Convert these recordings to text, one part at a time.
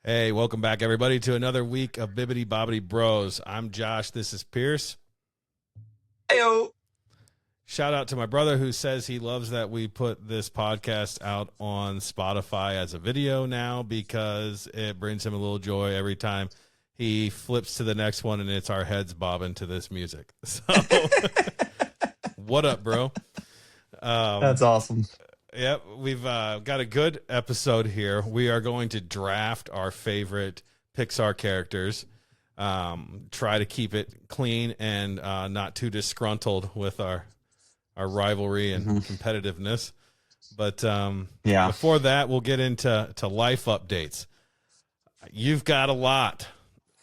Hey, welcome back, everybody, to another week of Bibbity Bobbity Bros. I'm Josh. This is Pierce. Heyo. Shout out to my brother who says he loves that we put this podcast out on Spotify as a video now because it brings him a little joy every time he flips to the next one and it's our heads bobbing to this music. So, what up, bro? That's awesome. Yep, we've got a good episode here. We are going to draft our favorite PIXAR characters, try to keep it clean and not too disgruntled with our rivalry and competitiveness. But before that, we'll get into life updates. You've got a lot.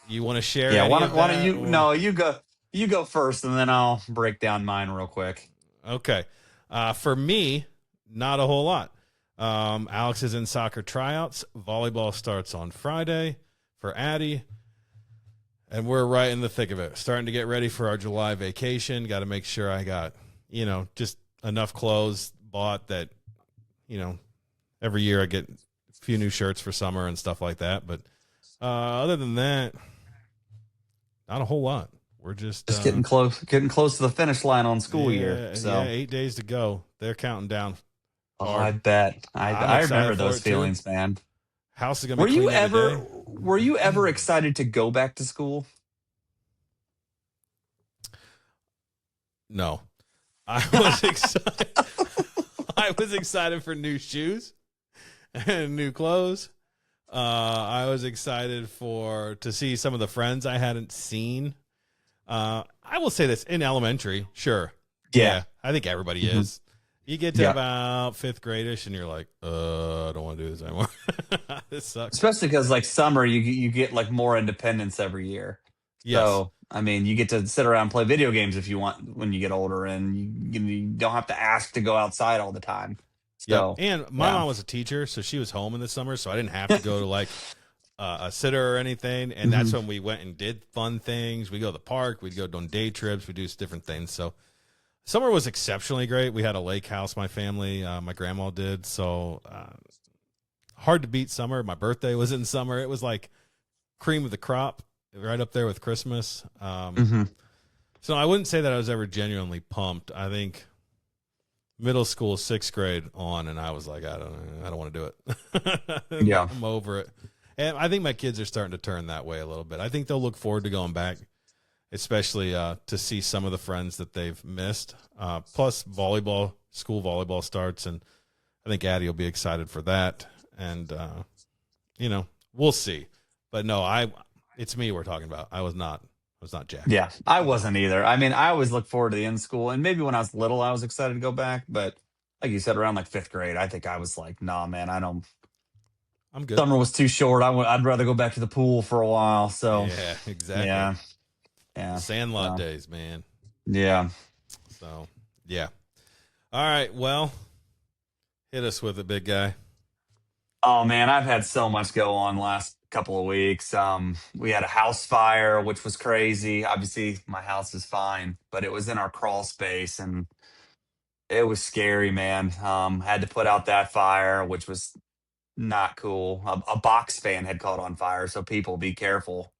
You want to share? Yeah, any why of don't that, you? or- No, you go first, and then I'll break down mine real quick. Okay. For me, not a whole lot. Alex is in soccer tryouts. Volleyball starts on Friday for Addie. And we're right in the thick of it. Starting to get ready for our July vacation. Got to make sure I got, just enough clothes bought that, every year I get a few new shirts for summer and stuff like that. But other than that, not a whole lot. We're just getting close to the finish line on school year. So 8 days to go. They're counting down. I bet. I remember those feelings, man. House is gonna be clean every day. Were you ever excited to go back to school? No, I was excited. I was excited for new shoes and new clothes. I was excited to see some of the friends I hadn't seen. I will say this in elementary, sure. Yeah, I think everybody is. You get to about fifth grade-ish and you're like, I don't want to do this anymore. This sucks. Especially because like summer, you get like more independence every year. Yes. So I mean, you get to sit around and play video games if you want when you get older, and you don't have to ask to go outside all the time. So and my mom was a teacher, so she was home in the summer, so I didn't have to go to like a sitter or anything. And that's when we went and did fun things. We go to the park, we'd go on day trips, we do different things. So summer was exceptionally great. We had a lake house, my family, my grandma did. So hard to beat summer. My birthday was in summer. It was like cream of the crop, right up there with Christmas. So I wouldn't say that I was ever genuinely pumped. I think middle school, sixth grade on, and I was like, I don't want to do it. Yeah. I'm over it. And I think my kids are starting to turn that way a little bit. I think they'll look forward to going back, especially to see some of the friends that they've missed. Plus school volleyball starts, and I think Addie will be excited for that. And, we'll see. But no, it's me we're talking about. I was not jacked. Yeah, I wasn't either. I mean, I always look forward to the end school, and maybe when I was little, I was excited to go back. But like you said, around like fifth grade, I think I was like, nah, man, I'm good. Summer was too short. I'd rather go back to the pool for a while. So Yeah, exactly. Yeah. Sandlot days, man. Yeah. So, yeah. All right, well, hit us with it, big guy. Oh man, I've had so much go on last couple of weeks. We had a house fire, which was crazy. Obviously, my house is fine, but it was in our crawl space, and it was scary, man. Had to put out that fire, which was not cool. A box fan had caught on fire, so people be careful.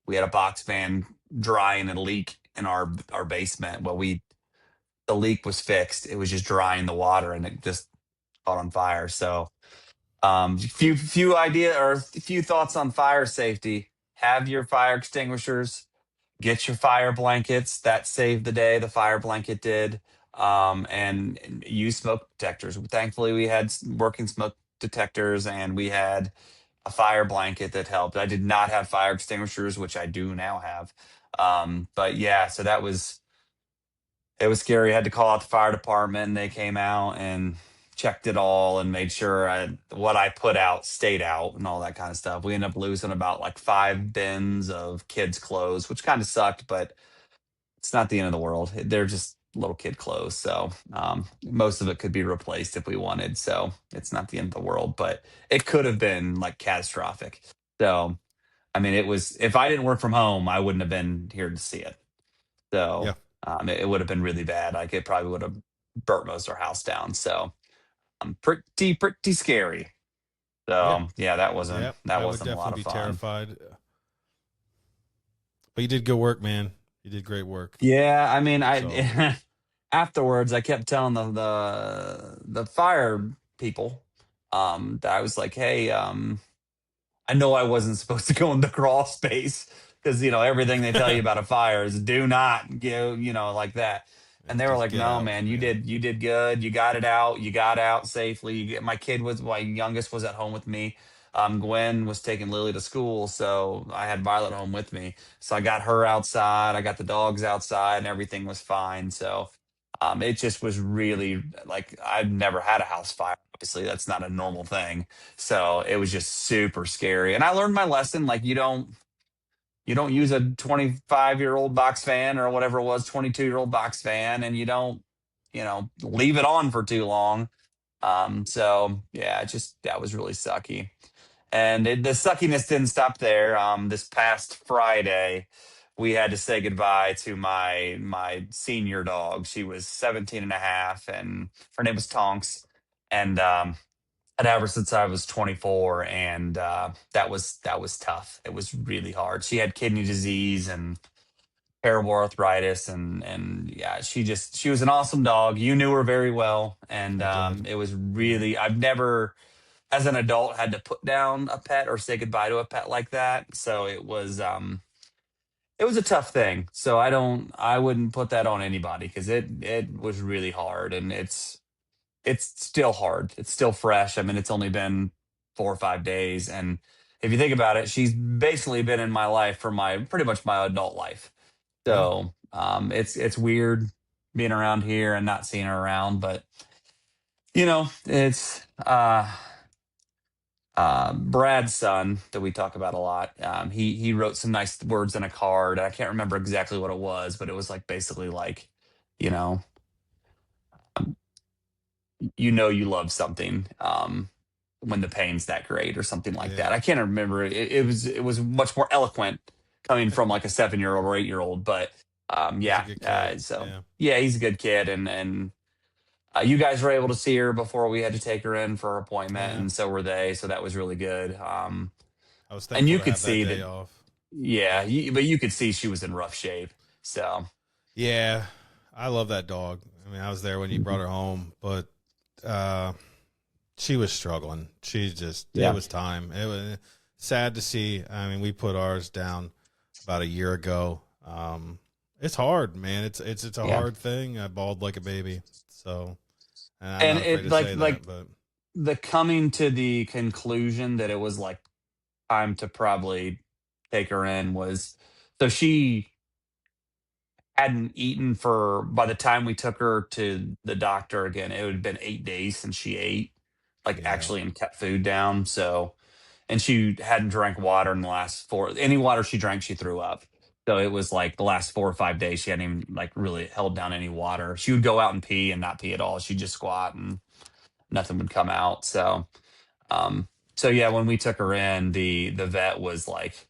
We had a box fan drying a leak in our basement. Well, the leak was fixed. It was just drying the water, and it just caught on fire. So, few thoughts on fire safety. Have your fire extinguishers. Get your fire blankets. That saved the day. The fire blanket did. And use smoke detectors. Thankfully, we had working smoke detectors, and we had a fire blanket that helped. I did not have fire extinguishers, which I do now have. But yeah, so it was scary. I had to call out the fire department, and they came out and checked it all and made sure what I put out stayed out and all that kind of stuff. We ended up losing about like 5 bins of kids' clothes, which kind of sucked, but it's not the end of the world. They're just little kid clothes. So most of it could be replaced if we wanted. So it's not the end of the world, but it could have been like catastrophic. So, I mean, if I didn't work from home, I wouldn't have been here to see it. So Yeah. it would have been really bad. Like it probably would have burnt most of our house down. So pretty scary. Yeah. So yeah, Yeah. that I would wasn't a definitely lot of be fun. terrified. But you did good work, man. You did great work. Yeah, I mean, So I afterwards I kept telling the fire people that I was like, hey, I know I wasn't supposed to go in the crawl space because everything they tell you about a fire is do not go, like that. yeah, And they were just like, get "No, out, man, man. you did good. You got it out. You got out safely. My youngest was at home with me. Gwen was taking Lily to school, so I had Violet home with me. So I got her outside. I got the dogs outside, and everything was fine. So, it just was really like I'd never had a house fire. Obviously, that's not a normal thing. So it was just super scary. And I learned my lesson. Like you don't use a 25-year-old box fan or whatever it was, 22-year-old box fan, and you don't, leave it on for too long. So yeah, just that was really sucky. And the suckiness didn't stop there. This past Friday, we had to say goodbye to my senior dog. She was 17 and a half, and her name was Tonks. And I'd had her since I was 24, and that was tough. It was really hard. She had kidney disease and terrible arthritis, and yeah, she was an awesome dog. You knew her very well, and I did. it was Yeah. really I've never, as an adult, had to put down a pet or say goodbye to a pet like that. So it was a tough thing. So I wouldn't put that on anybody because it was really hard, and it's still hard. It's still fresh. I mean, it's only been 4 or 5 days, and if you think about it, she's basically been in my life for my pretty much my adult life. Yeah. So it's weird being around here and not seeing her around, but it's Brad's son that we talk about a lot. He wrote some nice words in a card. I can't remember exactly what it was, but it was like basically like, you know, you love something when the pain's that great or something like Yeah. that. I can't remember. It was much more eloquent coming from like a 7-year-old or 8-year-old, but He's a yeah. good kid. So Yeah. yeah, he's a good kid, and you guys were able to see her before we had to take her in for her appointment, Yeah. and so were they. So that was really good. I was And thankful you to could have that see day that, off. yeah, but you could see she was in rough shape. So Yeah. I love that dog. I mean, I was there when you brought her home, but uh she was struggling. It yeah, was time. It was sad to see. I mean, we put ours down about a year ago. It's hard, man. It's a yeah. hard thing. I bawled like a baby. So, and I'm And not afraid it to say like that, but the coming to the conclusion that it was like time to probably take her in was, so she hadn't eaten for, by the time we took her to the doctor again, it would have been 8 days since she ate, like yeah, actually, and kept food down. So, and she hadn't drank water in the last any water she drank, she threw up. So it was like the last 4 or 5 days, she hadn't even like really held down any water. She would go out and pee and not pee at all. She'd just squat and nothing would come out. Um, so yeah, when we took her in, the vet was like,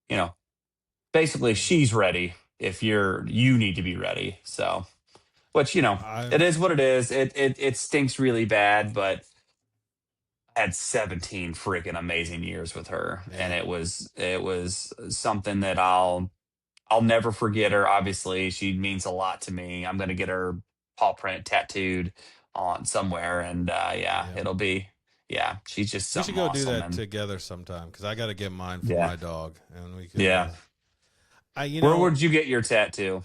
you know, basically yeah. she's ready if you need to be ready. So, which, it I've is what it is. It stinks really bad, but I had 17 freaking amazing years with her, and yeah. it was something that I'll never forget her. Obviously, she means a lot to me. I'm gonna get her paw print tattooed on somewhere, and yeah, Yeah. it'll be, yeah, she's just We should something go do awesome. that And together sometime because I got to get mine for yeah, my dog, and we could. yeah. I Where would you get your tattoo?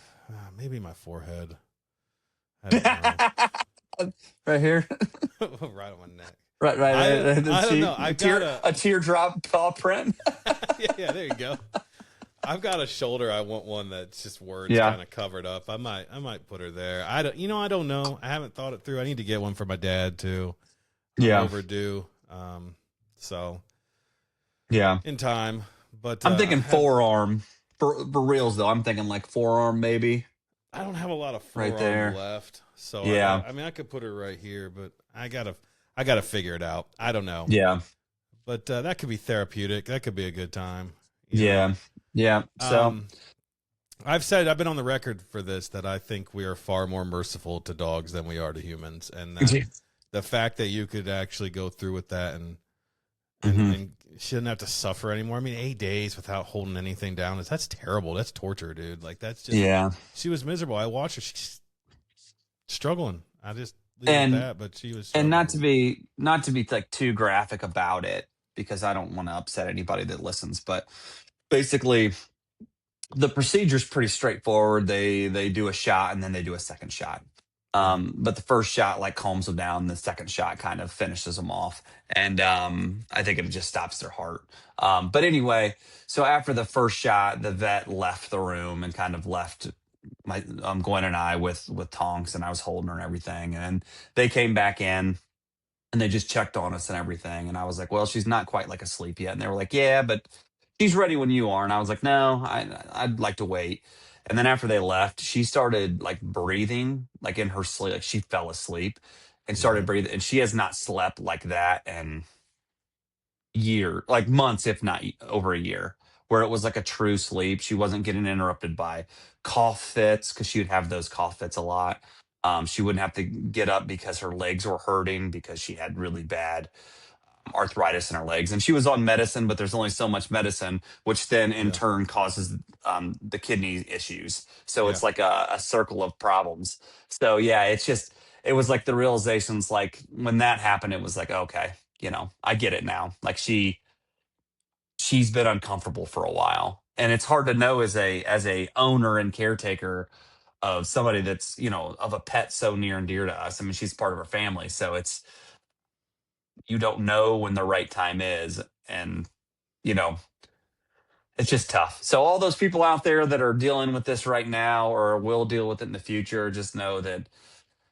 maybe my forehead. I don't know. Right here, Right on my neck. right. The I don't know. cheek, I've got a teardrop paw print. yeah. There you go. I've got a shoulder. I want one that's just words Yeah, kind of covered up. I might put her there. I don't. I don't know. I haven't thought it through. I need to get one for my dad too. I'm yeah, overdue. So yeah. in time, but I'm thinking forearm for reals though. I'm thinking like forearm maybe I don't have a lot of right forearm there. left. So Yeah, I mean, I could put her right here, but I gotta figure it out. I don't know, yeah, but that could be therapeutic. That could be a good time. You know. yeah, yeah. So Um, I've been on the record for this that I think we are far more merciful to dogs than we are to humans, and that the fact that you could actually go through with that and Hmm. and she didn't have to suffer anymore. I mean, 8 days without holding anything down, that's terrible. That's torture, dude. Like, that's just, Yeah. she was miserable. I watched her. She's struggling. I just leave it at And that, but she was and not to struggling. be not to be like too graphic about it, because I don't want to upset anybody that listens, but basically the procedure is pretty straightforward. They do a shot and then they do a second shot. Hmm. But the first shot like calms them down. The second shot kind of finishes them off, and I think it just stops their heart. But anyway, so after the first shot, the vet left the room and kind of left my Gwen and I with Tonks, and I was holding her and everything, and they came back in and they just checked on us and everything. And I was like, well, she's not quite like asleep yet. And they were like, yeah, but she's ready when you are. And I was like, no, I'd like to wait. And then after they left, she started like breathing, like in her sleep, like she fell asleep and started Hmm. breathing. And she has not slept like that in like months, if not over a year, where it was like a true sleep. She wasn't getting interrupted by cough fits, because she would have those cough fits a lot. She wouldn't have to get up because her legs were hurting because she had really bad arthritis in her legs. And she was on medicine, but there's only so much medicine, which then in Yeah. turn causes the kidney issues. So Yeah. it's like a circle of problems. So yeah, it was like the realizations, like when that happened, it was like, okay, I get it now. Like she's been uncomfortable for a while. And it's hard to know as a owner and caretaker of somebody that's, of a pet so near and dear to us. I mean, she's part of our family. So you don't know when the right time is. And, you know, it's just tough. So all those people out there that are dealing with this right now or will deal with it in the future, just know that,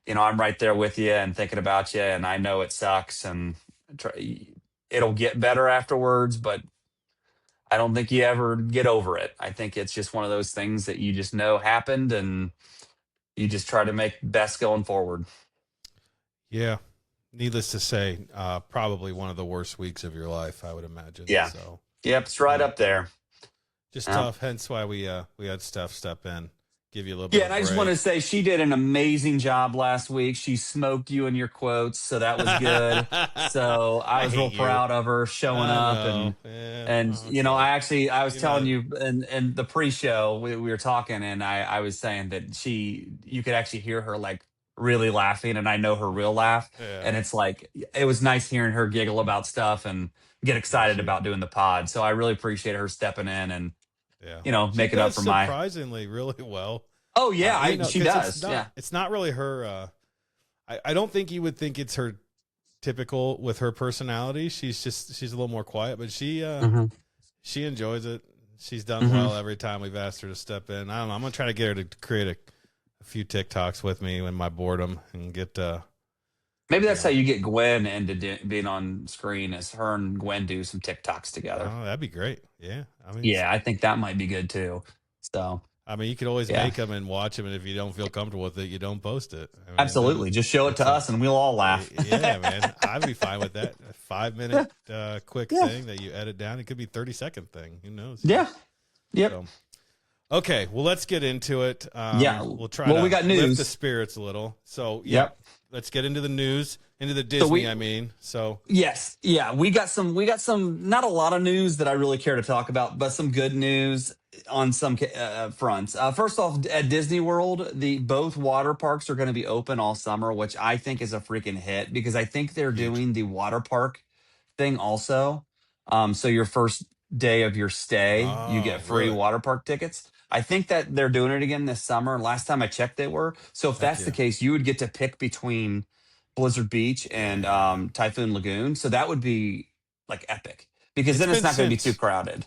I'm right there with you and thinking about you. And I know it sucks, and it'll get better afterwards, but I don't think you ever get over it. I think it's just one of those things that you just know happened, and you just try to make best going forward. Yeah. Needless to say, probably one of the worst weeks of your life, I would imagine. Yeah. So, Yep. It's right yeah, up there. just Yeah. tough. Hence why we had Steph step in, give you a little bit Yeah, of and a I just want to break. say she did an amazing job last week. She smoked you in your quotes, so that was good. So I I was real hate you. proud of her showing I up. know. and Yeah. and Oh, you it's know, all right. I was You're telling not. you in the pre-show, we were talking, and I was saying that you could actually hear her like really laughing, and I know her real laugh. Yeah. And it's like it was nice hearing her giggle about stuff and get Yeah. excited about doing the pod. So I really appreciate her stepping in and Yeah. She making up does for my. surprisingly really well. Oh yeah, she Because does. Yeah. it's not really her. I don't think you would think it's her typical with her personality. She's a little more quiet, but Hmm. she enjoys it. She's done Hmm. well every time we've asked her to step in. I don't know. I'm gonna try to get her to create a few TikToks with me in my boredom and get Maybe you that's how know. you get Gwen into being on screen, is her and Gwen do some TikToks together. Oh, that'd be great. Yeah. Yeah, I think that might be good too. So I mean, you could always yeah, make them and watch them, and if you don't feel comfortable with it, you don't post it. I mean, absolutely. Just show it that's to a us and we'll all laugh. yeah, man. I'd be fine with that. A 5 minute quick Yeah. thing that you edit down. It could be 30-second thing. Who knows? Yeah. Yep. So okay, well, let's get into it. Yeah. We'll try Well, we to got lift the news. spirits a little. So yeah, Yep. let's get into the news, into the So Disney. I mean, so yes, yeah, we got some not a lot of news that I really care to talk about, but some good news on some fronts. First off, at Disney World, the both water parks are going to be open all summer, which I think is a freaking hit, because I think they're huge. doing the water park thing also. So your first day of your stay, you get Oh, free really? water park tickets. I think that they're doing it again this summer. Last time I checked, they were. So if Heck that's the yeah, case, you would get to pick between Blizzard Beach and yeah. Typhoon Lagoon. So that would be like epic, because It's then it's been not going to be too since crowded.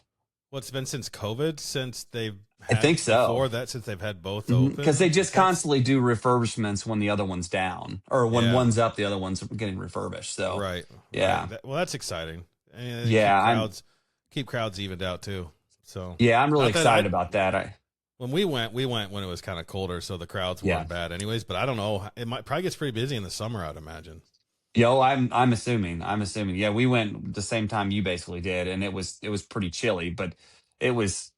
what's been since COVID since they've I think had so. before that since they've had both Because they open. just That's constantly do refurbishments when the other one's down, or when yeah. one's up, the other one's getting refurbished. So Right, right. yeah, Well, that's exciting, and they yeah, keep crowds evened out too. So, I'm really not that I excited about that. when we went when it was kind of colder, so the crowds Yeah. weren't bad, anyways. But I don't know, it might probably gets pretty busy in the summer, I'd imagine. Yo, I'm assuming. I'm assuming. Yeah, we went the same time you basically did, and it was pretty chilly, but it was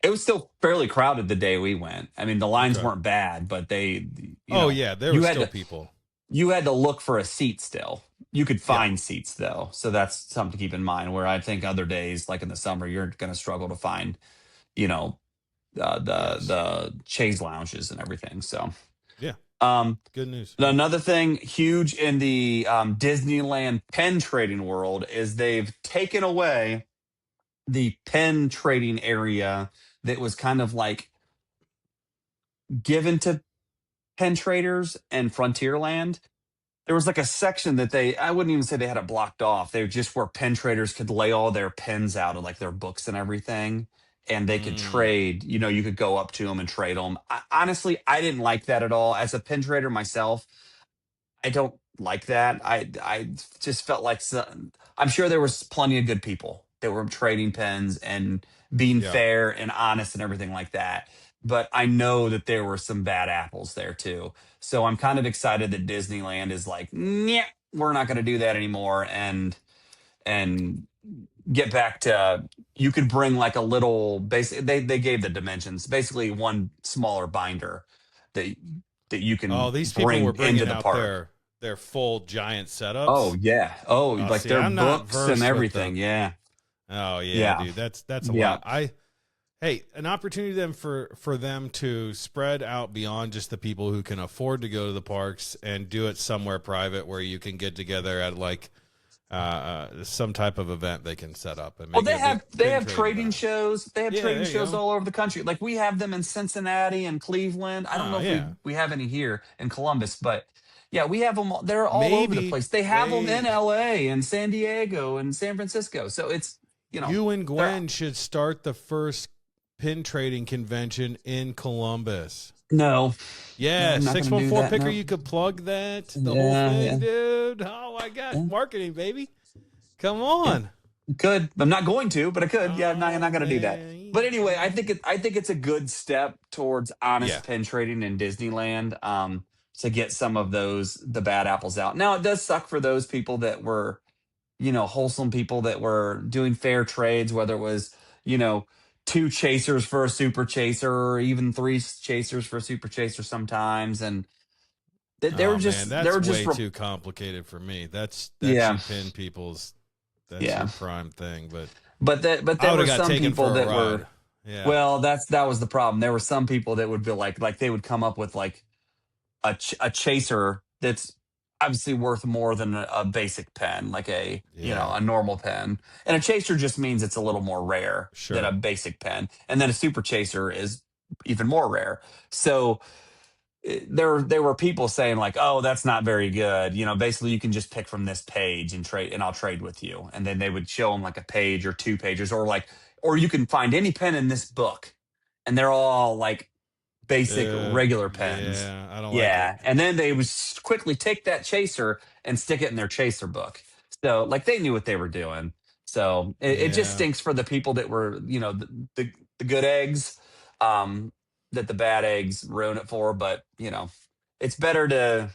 it was still fairly crowded the day we went. I mean, the lines Okay. weren't bad, but they, Oh yeah, there were you had still to people. You had to look for a seat still. You could Yeah. find seats though, so that's something to keep in mind. Where I think other days, like in the summer, you're going to struggle to find, you know, Yes. the chaise lounges and everything. So, Yeah. um, Good news. another thing huge in the Disneyland pen trading world is they've taken away the pen trading area that was kind of like given to pen traders and Frontierland. There was like a section that I wouldn't even say they had it blocked off. They were just where pen traders could lay all their pens out and like their books and everything. And they could Mm, trade, you could go up to them and trade them. Honestly, I didn't like that at all. As a pen trader myself, I don't like that. I just felt like I'm sure there was plenty of good people that were trading pens and being yeah. fair and honest and everything like that. But I know that there were some bad apples there too. So I'm kind of excited that Disneyland is like, yeah, we're not going to do that anymore, and get back to you could bring like a little basic. They gave the dimensions, basically one smaller binder that you Oh, can these people were bring into bringing the out park. their full giant Oh setups. yeah. Oh, like See, their I'm not books and versed with the. everything. Yeah. Oh yeah, Yeah. dude. That's a Yeah. lot. Hey, an opportunity then for them to spread out beyond just the people who can afford to go to the parks and do it somewhere private where you can get together at like some type of event they can set up and Well, make it a big they pin have trading trading event. shows. They have Yeah, trading there you shows go. all over the country. Like we have them in Cincinnati and Cleveland. I don't know Oh if yeah. we have any here in Columbus, but yeah, we have them. They're all over the Maybe place. They have them in they LA and San Diego and San Francisco. So it's you and they're Gwen should start the first pin trading convention in Columbus. no, no, Yeah, I'm not going to do 614 that. picker, No. you could plug that, the whole Yeah, thing, yeah, dude. Oh my gosh, yeah, marketing, baby. Come yeah. on. Could. I'm not going to, but I could. Yeah, I'm Oh not going to do that. But man. anyway, I think it's a good step towards honest Yeah. pen trading in Disneyland, to get some of the bad apples out. Now it does suck for those people that were, wholesome people that were doing fair trades, whether it was, you know, two chasers for a super chaser or even three chasers for a super chaser sometimes. And Oh man, they that's were just, way too complicated for me. That's yeah, you pin people's that's your yeah. prime thing, but But I there would have were got some taken people for a that were. ride. Yeah. Well, that was the problem. There were some people that would be like they would come up with like a chaser that's obviously worth more than a basic pen, like Yeah. a normal pen. And a chaser just means it's a little more rare than a Sure. basic pen. And then a super chaser is even more rare. So there were people saying like, "Oh, that's not very good." Basically you can just pick from this page and trade, and I'll trade with you. And then they would show them like a page or two pages, or you can find any pen in this book, and they're all like basic regular pens. Yeah, I don't like it. Yeah, and then they would quickly take that chaser and stick it in their chaser book. So like they knew what they were doing. So it just Yeah. stinks for the people that were, the good eggs, that the bad eggs ruin it for. But it's better to.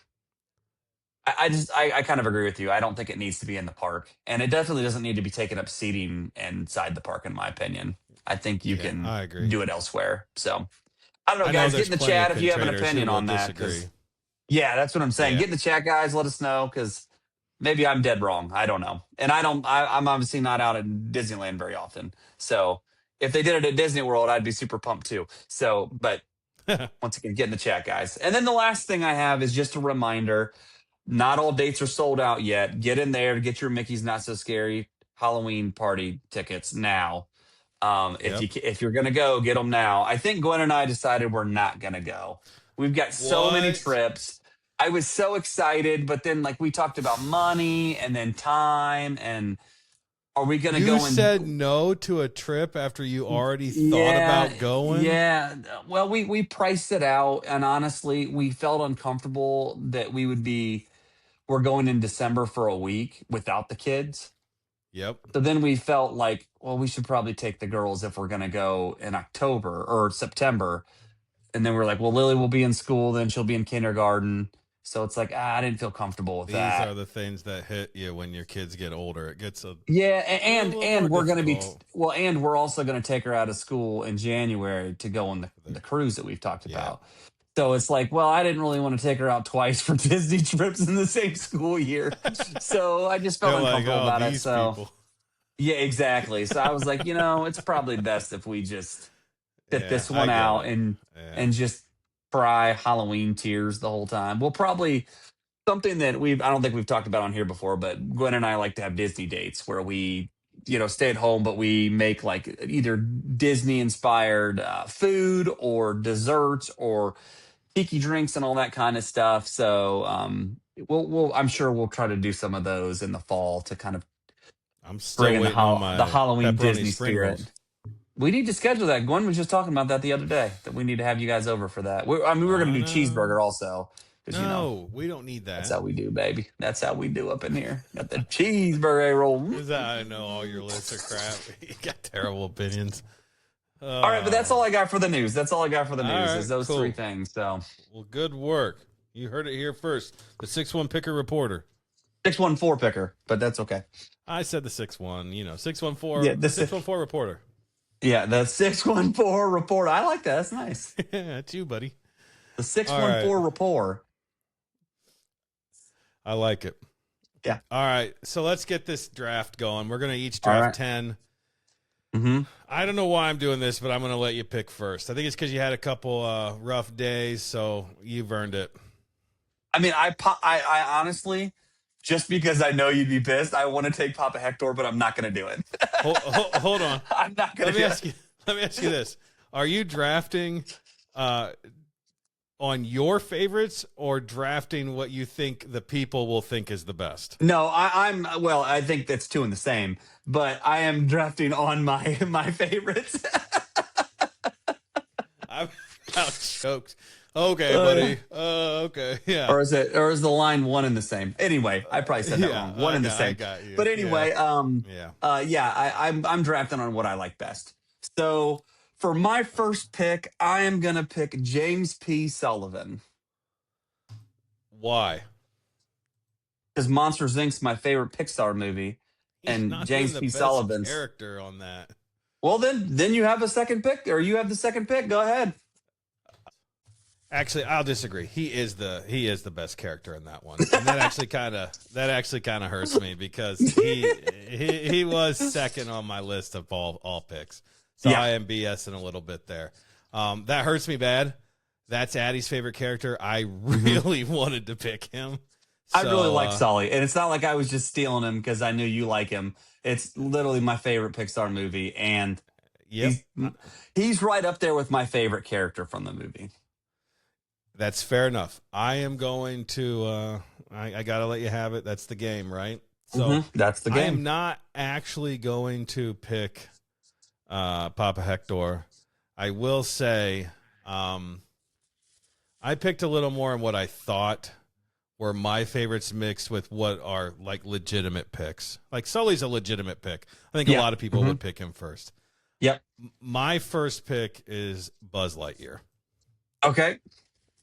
I kind of agree with you. I don't think it needs to be in the park, and it definitely doesn't need to be taking up seating inside the park, in my opinion. I think you Yeah, can I agree. do it elsewhere. So I don't know, I know guys. Get there's in the plenty of chat if pin you have an traders who opinion will on that, disagree. because yeah, that's what I'm saying. Yeah. Get in the chat, guys. Let us know, because maybe I'm dead wrong. I don't know, and I don't. I'm obviously not out in Disneyland very often. So if they did it at Disney World, I'd be super pumped too. So, but once again, get in the chat, guys. And then the last thing I have is just a reminder: not all dates are sold out yet. Get in there to get your Mickey's Not So Scary Halloween party tickets now. Yep. If you're gonna go, get them now. I think Gwen and I decided we're not gonna go. We've got so many What? trips. I was so excited, but then like we talked about money and then time, and are we gonna You go and said no to a trip after you already thought yeah, about going? yeah. Well, we priced it out, and honestly, we felt uncomfortable that we're going in December for a week without the kids. Yep. So then we felt like, well, we should probably take the girls if we're going to go in October or September. And then we're like, well, Lily will be in school, then she'll be in kindergarten. So it's like, I didn't feel comfortable with These are that. the things that hit you when your kids get older. It gets a Yeah, little and more we're going to be difficult. well, and we're also going to take her out of school in January to go on the The- cruise that we've talked Yeah. about. So it's like, well, I didn't really want to take her out twice for Disney trips in the same school year. So I just felt They're like, uncomfortable oh, about it. these So people. yeah, exactly. So I was like, it's probably best if we just sit Yeah, this I one get out it. Yeah. and just cry Halloween tears the whole time. We'll probably something that I don't think we've talked about on here before, but Gwen and I like to have Disney dates where we, stay at home, but we make like either Disney inspired food or desserts or tiki drinks and all that kind of stuff. So I'm sure we'll try to do some of those in the fall to kind of I'm bring still in waiting on the my Halloween pepperoni Disney spring spirit. rolls. We need to schedule that. Gwen was just talking about that the other day, that we need to have you guys over for that. We were going Oh to do no. cheeseburger also because, No, we don't need that's that. how we do, baby. That's how we do up in here. Got the cheeseburger roll. Is that I know all your lists are crap. You got terrible opinions. All right, but that's Oh. all I got for the news. That's all I got for the All news right, is those three cool. things. So Well, good work. You heard it here first. The 6-1 picker reporter. 614 picker, but that's okay. I said the 6-1, 614, Yeah, the this 614 reporter. yeah, the 614 report. I like that. That's nice. That's you, buddy. The All right. 614 report. I like it. Yeah. All right. So let's get this draft going. We're going to each All draft right. 10. Mm-hmm. I don't know why I'm doing this, but I'm going to let you pick first. I think it's because you had a couple rough days, so you've earned it. I mean, I honestly, just because I know you'd be pissed, I want to take Papa Hector, but I'm not going to do it. Hold on. I'm not going Let to me do ask it. you. Let me ask you this: Are you drafting on your favorites, or drafting what you think the people will think is the best? No, well, I think that's two in the same, but I am drafting on my favorites. I'm about choked. Okay, Uh, buddy. Okay, yeah, or is the line one in the same? Anyway, I probably said that yeah. wrong. One in the I same. got you. But Yeah, anyway, yeah. yeah, I'm drafting on what I like best. So for my first pick, I am gonna pick James P. Sullivan Why? because Monsters Inc.'s my favorite Pixar movie, He's and not even James the P. best Sullivan's. character on that. Well, then you have a second pick, or you have the second pick. Go ahead. Actually, I'll disagree. He is the best character in that one, and that actually kind of hurts me because he was second on my list of all picks. So Yeah. I am BSing a little bit there. That hurts me bad. That's Addie's favorite character. I really wanted to pick him. I really So like Sully, and it's not like I was just stealing him because I knew you like him. It's literally my favorite Pixar movie, and yep, he's he's right up there with my favorite character from the movie. that's fair enough. I am going to. I gotta let you have it. That's the game, right? So That's the I am game. not actually going to pick Papa Hector. I will say I picked a little more on what I thought were my favorites mixed with what are like legitimate picks. Like Sully's a legitimate pick. I think a Yeah. lot of people would pick him first. Yep. My first pick is Buzz Lightyear. Okay.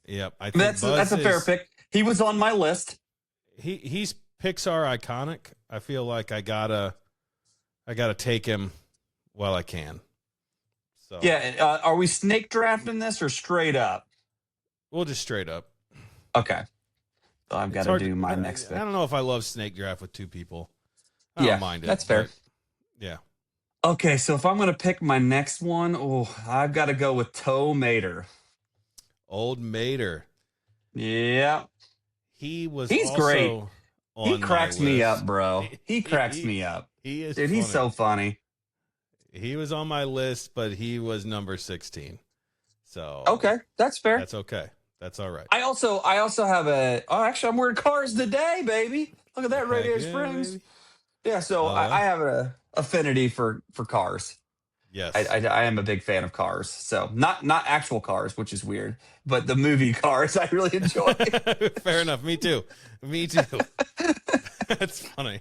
Yep, I think That's a fair pick. He was on my list. He's Pixar iconic. I feel like I gotta take him while I can. So Yeah. Are we snake drafting this or straight up? we'll just straight up. Okay. So I've got It's to hard. do my next I pick. don't know if I love snake draft with two people. I Yeah, don't mind it. that's fair. But yeah. Okay, so if I'm going to pick my next one, I've got to go with Toe Mater. Old Mater. Yeah. He was He's great. also He on cracks my me list. up, bro. He cracks me up. He is Dude, funny. he's so funny. He was on my list, but he was number 16. So Okay, that's fair. that's okay. That's all right. I also have actually I'm wearing Cars today, baby. Look at that Radio Heck yeah, Springs. baby. Yeah, so I have a affinity for cars. Yes. I am a big fan of Cars. So not actual cars, which is weird, but the movie Cars I really enjoy. Fair enough. Me too. That's funny.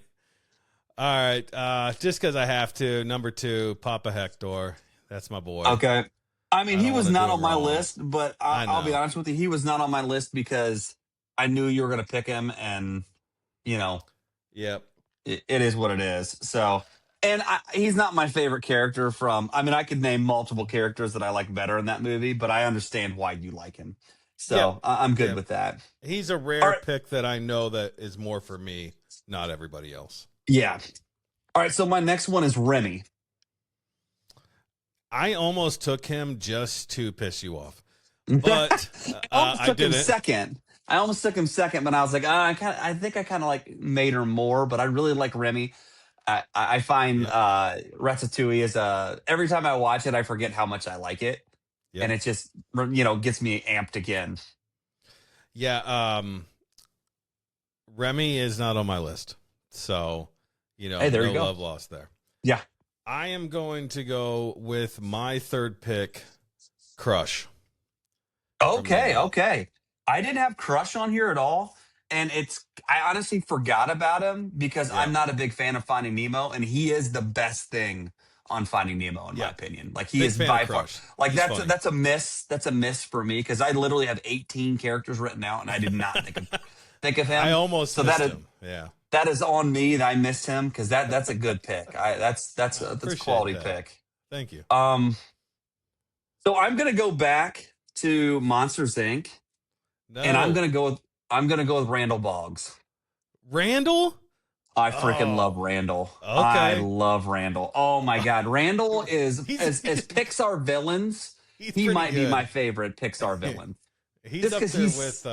All right. Just because I have to. Number 2, Papa Hector. That's my boy. Okay. I mean, I he don't was wanna not do on him my wrong. list, but I I'll be know. honest with you, he was not on my list because I knew you were going to pick him, and you know, Yep. it is what it is. So, and he's not my favorite character from. I mean, I could name multiple characters that I like better in that movie, but I understand why you like him. Yep. So I'm good Yep. with that. He's a All rare right. pick that I know that is more for me, not everybody else. Yeah. All right. So my next one is Remy. I almost took him just to piss you off, I but almost I took him didn't. second. I almost took him second, but I was like, I think I kind of like Mater more, but I really like Remy. I find Yep. Ratatouille is every time I watch it, I forget how much I like it, Yep. and it just gets me amped again. Yeah. Remy is not on my list, so Hey, there no you go. love lost there. Yeah. I am going to go with my third pick, Crush. From Okay. Nemo. Okay. I didn't have Crush on here at all, and I honestly forgot about him because I'm Yep. not a big fan of Finding Nemo, and he is the best thing on Finding Nemo in my Yeah. opinion. Like he Big is fan of by far Crush. like He's funny. that's a miss. That's a miss for me because I literally have 18 characters written out, and I did not think of I him. almost So missed him. Yeah. that is on me that I missed him because that's a good pick. That's a Appreciate quality that. pick. Thank you. So I'm gonna go back to Monsters Inc. and No. I'm gonna go with Randall Boggs. Randall? I freaking love Oh, Randall. I okay. love Randall. Oh my God. Randall is He's as Pixar villains, he's he pretty might be my good. favorite Pixar villain. He's Just up because there he's with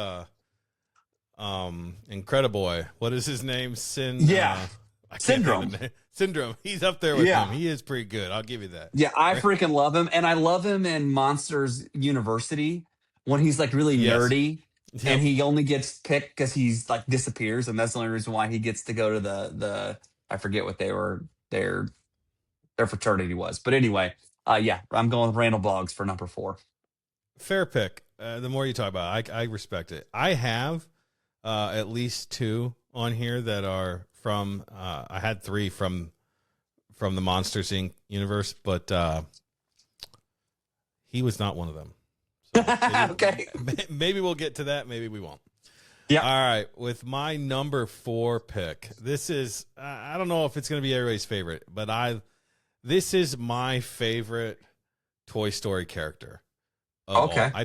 Incrediboy. What is his name? yeah, I can't think of Syndrome. the name. Syndrome. He's up there with him. Yeah. He is pretty good. I'll give you that. Yeah, I freaking love him. And I love him in Monsters University when he's like really Yes. nerdy and Yep. he only gets picked because he's like disappears, and that's the only reason why he gets to go to the I forget what their fraternity was. But anyway, yeah, I'm going with Randall Boggs for number 4. Fair pick. The more you talk about it, I respect it. I have at least 2 on here that are from I had 3 from the Monsters Inc. universe, but he was not one of them. So Okay. maybe we'll get to that. Maybe we won't. Yeah. All right. With my number 4 pick, this is, I don't know if it's going to be everybody's favorite, but this is my favorite Toy Story character of all. Okay. I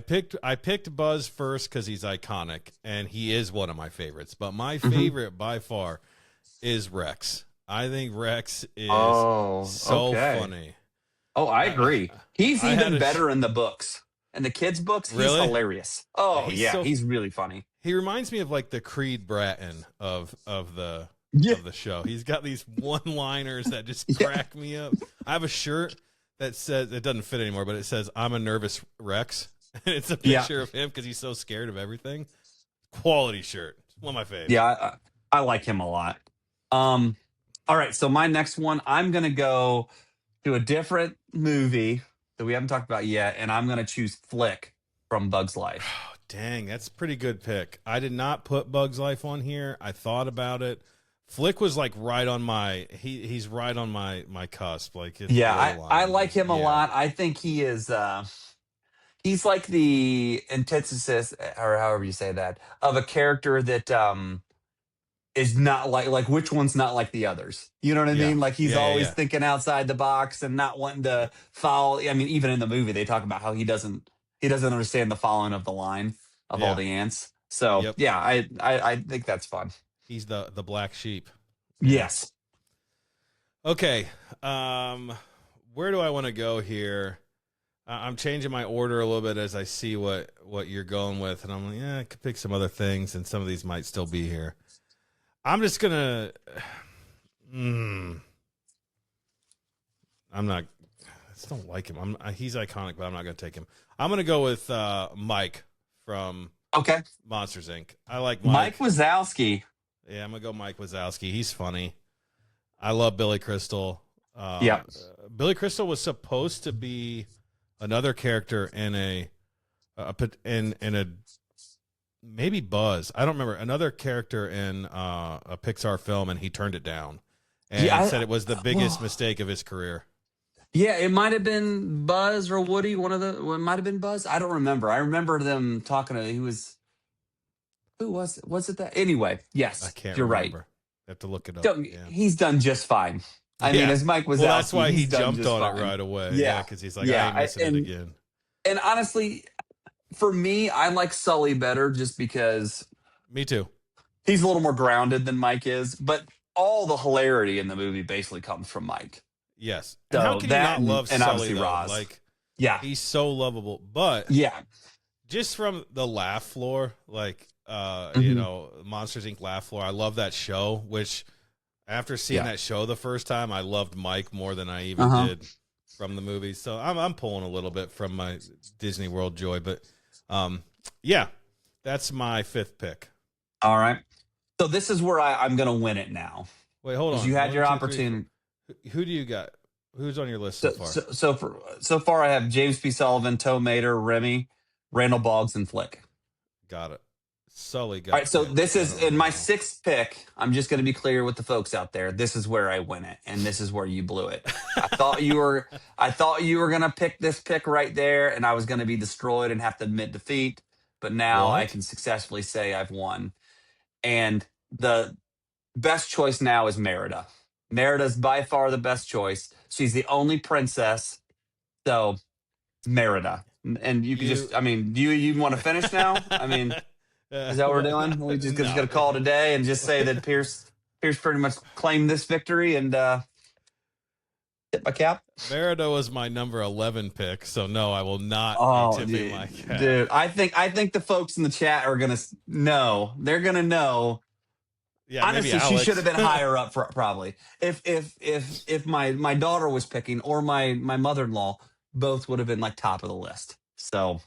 picked Buzz first because he's iconic and he is one of my favorites, but my Mhm. favorite by far is Rex. I think Rex is Oh, so okay. funny. Oh, I agree. He's I had even a better in the books. In the kids' books, he's really. hilarious. Oh, He's yeah, so he's really funny. He reminds me of like the Creed Bratton of Yeah. the show. He's got these one-liners that just Yeah. crack me up. I have a shirt that says, it doesn't fit anymore, but it says "I'm a nervous Rex," and it's a Yeah. picture of him because he's so scared of everything. Quality shirt, one of my faves. Yeah, I like him a lot. All right, so my next one, I'm gonna go to a different movie that we haven't talked about yet, and I'm gonna choose Flick from Bug's Life. Oh, dang, that's a pretty good pick. I did not put Bug's Life on here. I thought about it. Flick was like right on my he's right on my cusp. Like it's Yeah, I borderline. like him a Yeah. lot. I think he is he's like the antithesis, or however you say that, of a character that is not like which one's not like the others. You know what I Yeah. mean? Like he's Yeah, yeah, always yeah. thinking outside the box and not wanting to follow. I mean, even in the movie, they talk about how he doesn't understand the following of the line of all Yeah. the ants. So Yep. yeah, I think that's fun. He's the black sheep. Yeah. Yes. Okay. Where do I want to go here? I'm changing my order a little bit as I see what you're going with, and I'm like, yeah, I could pick some other things, and some of these might still be here. I'm just gonna. I'm not. I just don't like him. He's iconic, but I'm not gonna take him. I'm gonna go with Mike from Okay. Monsters Inc. I like Mike Mike. Wazowski. Yeah, I'm gonna go Mike Wazowski. He's funny. I love Billy Crystal. Yeah. Billy Crystal was supposed to be another character in a maybe Buzz. I don't remember, another character in a Pixar film, and he turned it down and Yeah, said it was the biggest mistake of his career. Yeah, it might have been Buzz or Woody. It might have been Buzz. I don't remember. I remember them talking to. Who was it? Was it that? Anyway, I yes, can't you're remember. right. I have to look it up. Don't- Yeah. He's done just fine. I mean, Yeah. as Mike Wazowski, Well, that's why he he's done jumped just on fine. it right away. Yeah. Yeah, because he's like, Yeah, I ain't missing it again. And honestly, For me, I like Sully better just because Me too. he's a little more grounded than Mike is, but all the hilarity in the movie basically comes from Mike. Yes. And how So can you that not love and Sully obviously though? Roz. Like Yeah. he's so lovable. But Yeah. just from the laugh floor, like Hmm. Monsters Inc. laugh floor, I love that show, which after seeing Yeah. that show the first time, I loved Mike more than I even Uh-huh. did from the movie. So I'm pulling a little bit from my Disney World joy, but yeah, that's my fifth pick. All right. So this is where I'm going to win it now Wait, hold because on. you had One, your two, three, four. opportunity. Who do you got? Who's on your list so So, far? so far, I have James P. Sullivan, Toe Mater, Remy, Randall Boggs, and Flick. Got it. Sully All got right, so picked. this I is don't in know my how. sixth pick. I'm just going to be clear with the folks out there. This is where I win it, and this is where you blew it. I thought you were going to pick this pick right there, and I was going to be destroyed and have to admit defeat. But now I What? can successfully say I've won. And the best choice now is Merida. Merida's by far the best choice. She's the only princess, so Merida. And you could You. just, I mean, do you want to finish now? I mean, is that what we're What? doing? We just No. gonna call it a day and just say that Pierce pretty much claimed this victory and tip my cap. Merida was my number 11 pick, so no, I will not be Oh, tipping my cap. dude, I think the folks in the chat are gonna know. They're gonna know. Yeah, maybe Honestly, she should Alex. have been higher up for probably. If my daughter was picking or my mother in law, both would have been like top of the list. So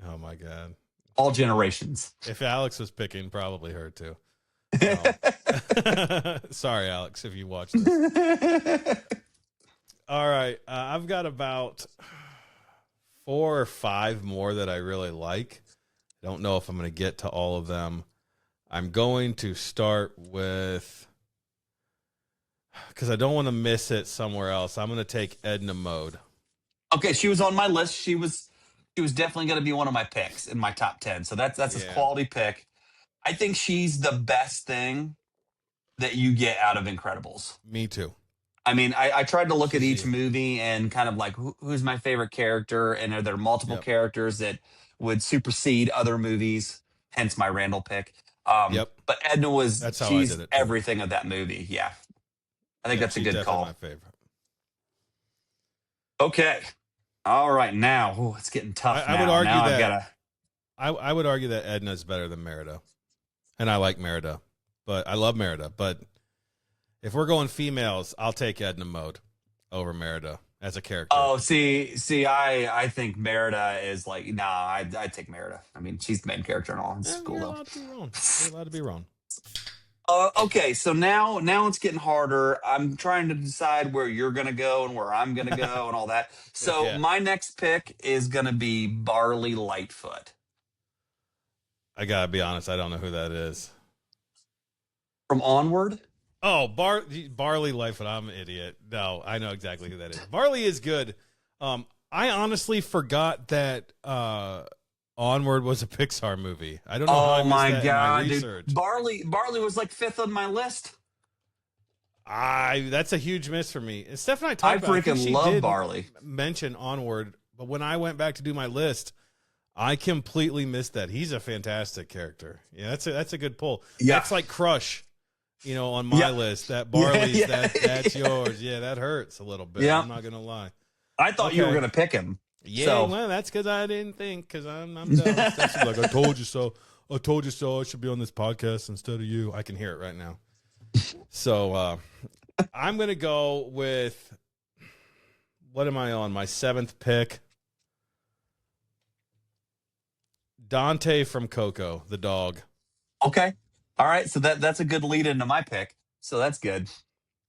Oh my god. all generations. If Alex was picking, probably her too. Sorry, Alex, if you watch this. All right, I've got about 4 or 5 more that I really like. I don't know if I'm going to get to all of them. I'm going to start with, because I don't want to miss it somewhere else. I'm going to take Edna Mode. Okay, she was on my list. She was definitely going to be one of my picks in my top 10. So that's a Yeah, quality pick. I think she's the best thing that you get out of Incredibles. me too. I mean, I tried to look at She's each the, movie and kind of like who's my favorite character, and are there multiple yep, characters that would supersede other movies? Hence my Randall pick. yep. But Edna That's how I she's did it too. everything of that movie. Yeah, I think Yeah, that's a she's good definitely call. my favorite. Okay, all right, now it's getting tough. I would Now, argue I've got that to. I would argue that Edna is better than Merida, and I like Merida, but I love Merida. But if we're going females, I'll take Edna Mode over Merida as a character. Oh, see, I think Merida is like, nah, I'd take Merida. I mean, she's the main character and all. It's cool You're though. allowed to be wrong. You're allowed to be wrong. Okay, so now it's getting harder. I'm trying to decide where you're gonna go and where I'm gonna go and all that. So Yeah, my next pick is gonna be Barley Lightfoot I gotta be honest. I don't know who that is. from Onward. Oh, Barley Life, and I'm an idiot. No, I know exactly who that is. Barley is good. I honestly forgot that Onward was a Pixar movie. I don't know how I Oh missed my that in my god, dude! research. Barley was like fifth on my list. That's a huge miss for me. And Steph and I I talked about it. I think freaking she love did Barley. mention Onward, but when I went back to do my list, I completely missed that. He's a fantastic character. Yeah, that's a good pull. Yeah, That's like Crush, on my yeah, list. That yeah, Barley's yeah, that's yeah. yours. Yeah, that hurts a little bit. Yeah. I'm not gonna lie. I thought you were Okay. gonna pick him. Yeah, So well, that's because I didn't think, because I'm dumb. Steph's like, I told you so. I told you so. I should be on this podcast instead of you. I can hear it right now. So I'm gonna go with, what am I on? My 7th pick. Dante from Coco, the dog. okay, all right. So that's a good lead into my pick. So that's good.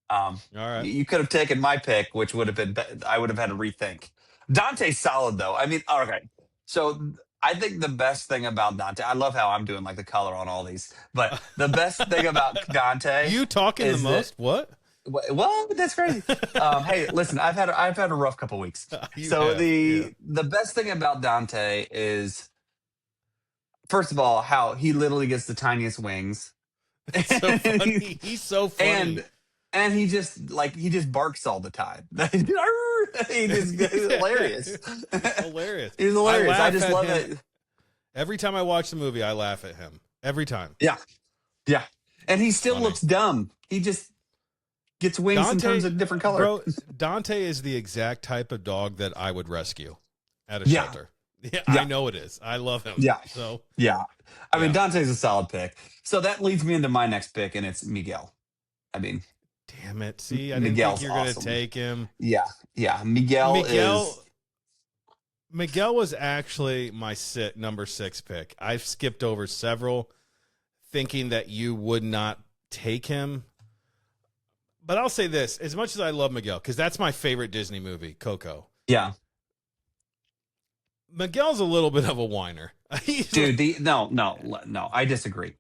All right. You could have taken my pick, which would have been I would have had to rethink. Dante's solid though. I mean, okay. So I think the best thing about Dante, I love how I'm doing like the color on all these, but the best thing about Dante You talking the is that, most? What? well, that's crazy. Hey, listen, I've had a rough couple weeks. You So have, yeah. the best thing about Dante is, first of all, how he literally gets the tiniest wings. It's so and, funny. He's so and funny. and he just barks all the time. He's hilarious. He's hilarious. He's I hilarious. I laugh just at love him it. every time I watch the movie. I laugh at him every time. Yeah, yeah. And he It's still funny. looks dumb. He just gets wings and Dante, turns a different color. bro, Dante is the exact type of dog that I would rescue at a Yeah, shelter. Yeah, I yeah, know it is. I love him. yeah, So, yeah. I mean, yeah. Dante's a solid pick. So that leads me into my next pick, and it's Miguel. I mean, Damn it. See, I didn't think Miguel's you were going to awesome. take him. Yeah, yeah. Miguel is. Miguel Miguel was actually my number 6 pick. I've skipped over several thinking that you would not take him. But I'll say this, as much as I love Miguel, because that's my favorite Disney movie, Coco. Yeah, Miguel's a little bit of a whiner. dude. No. I disagree.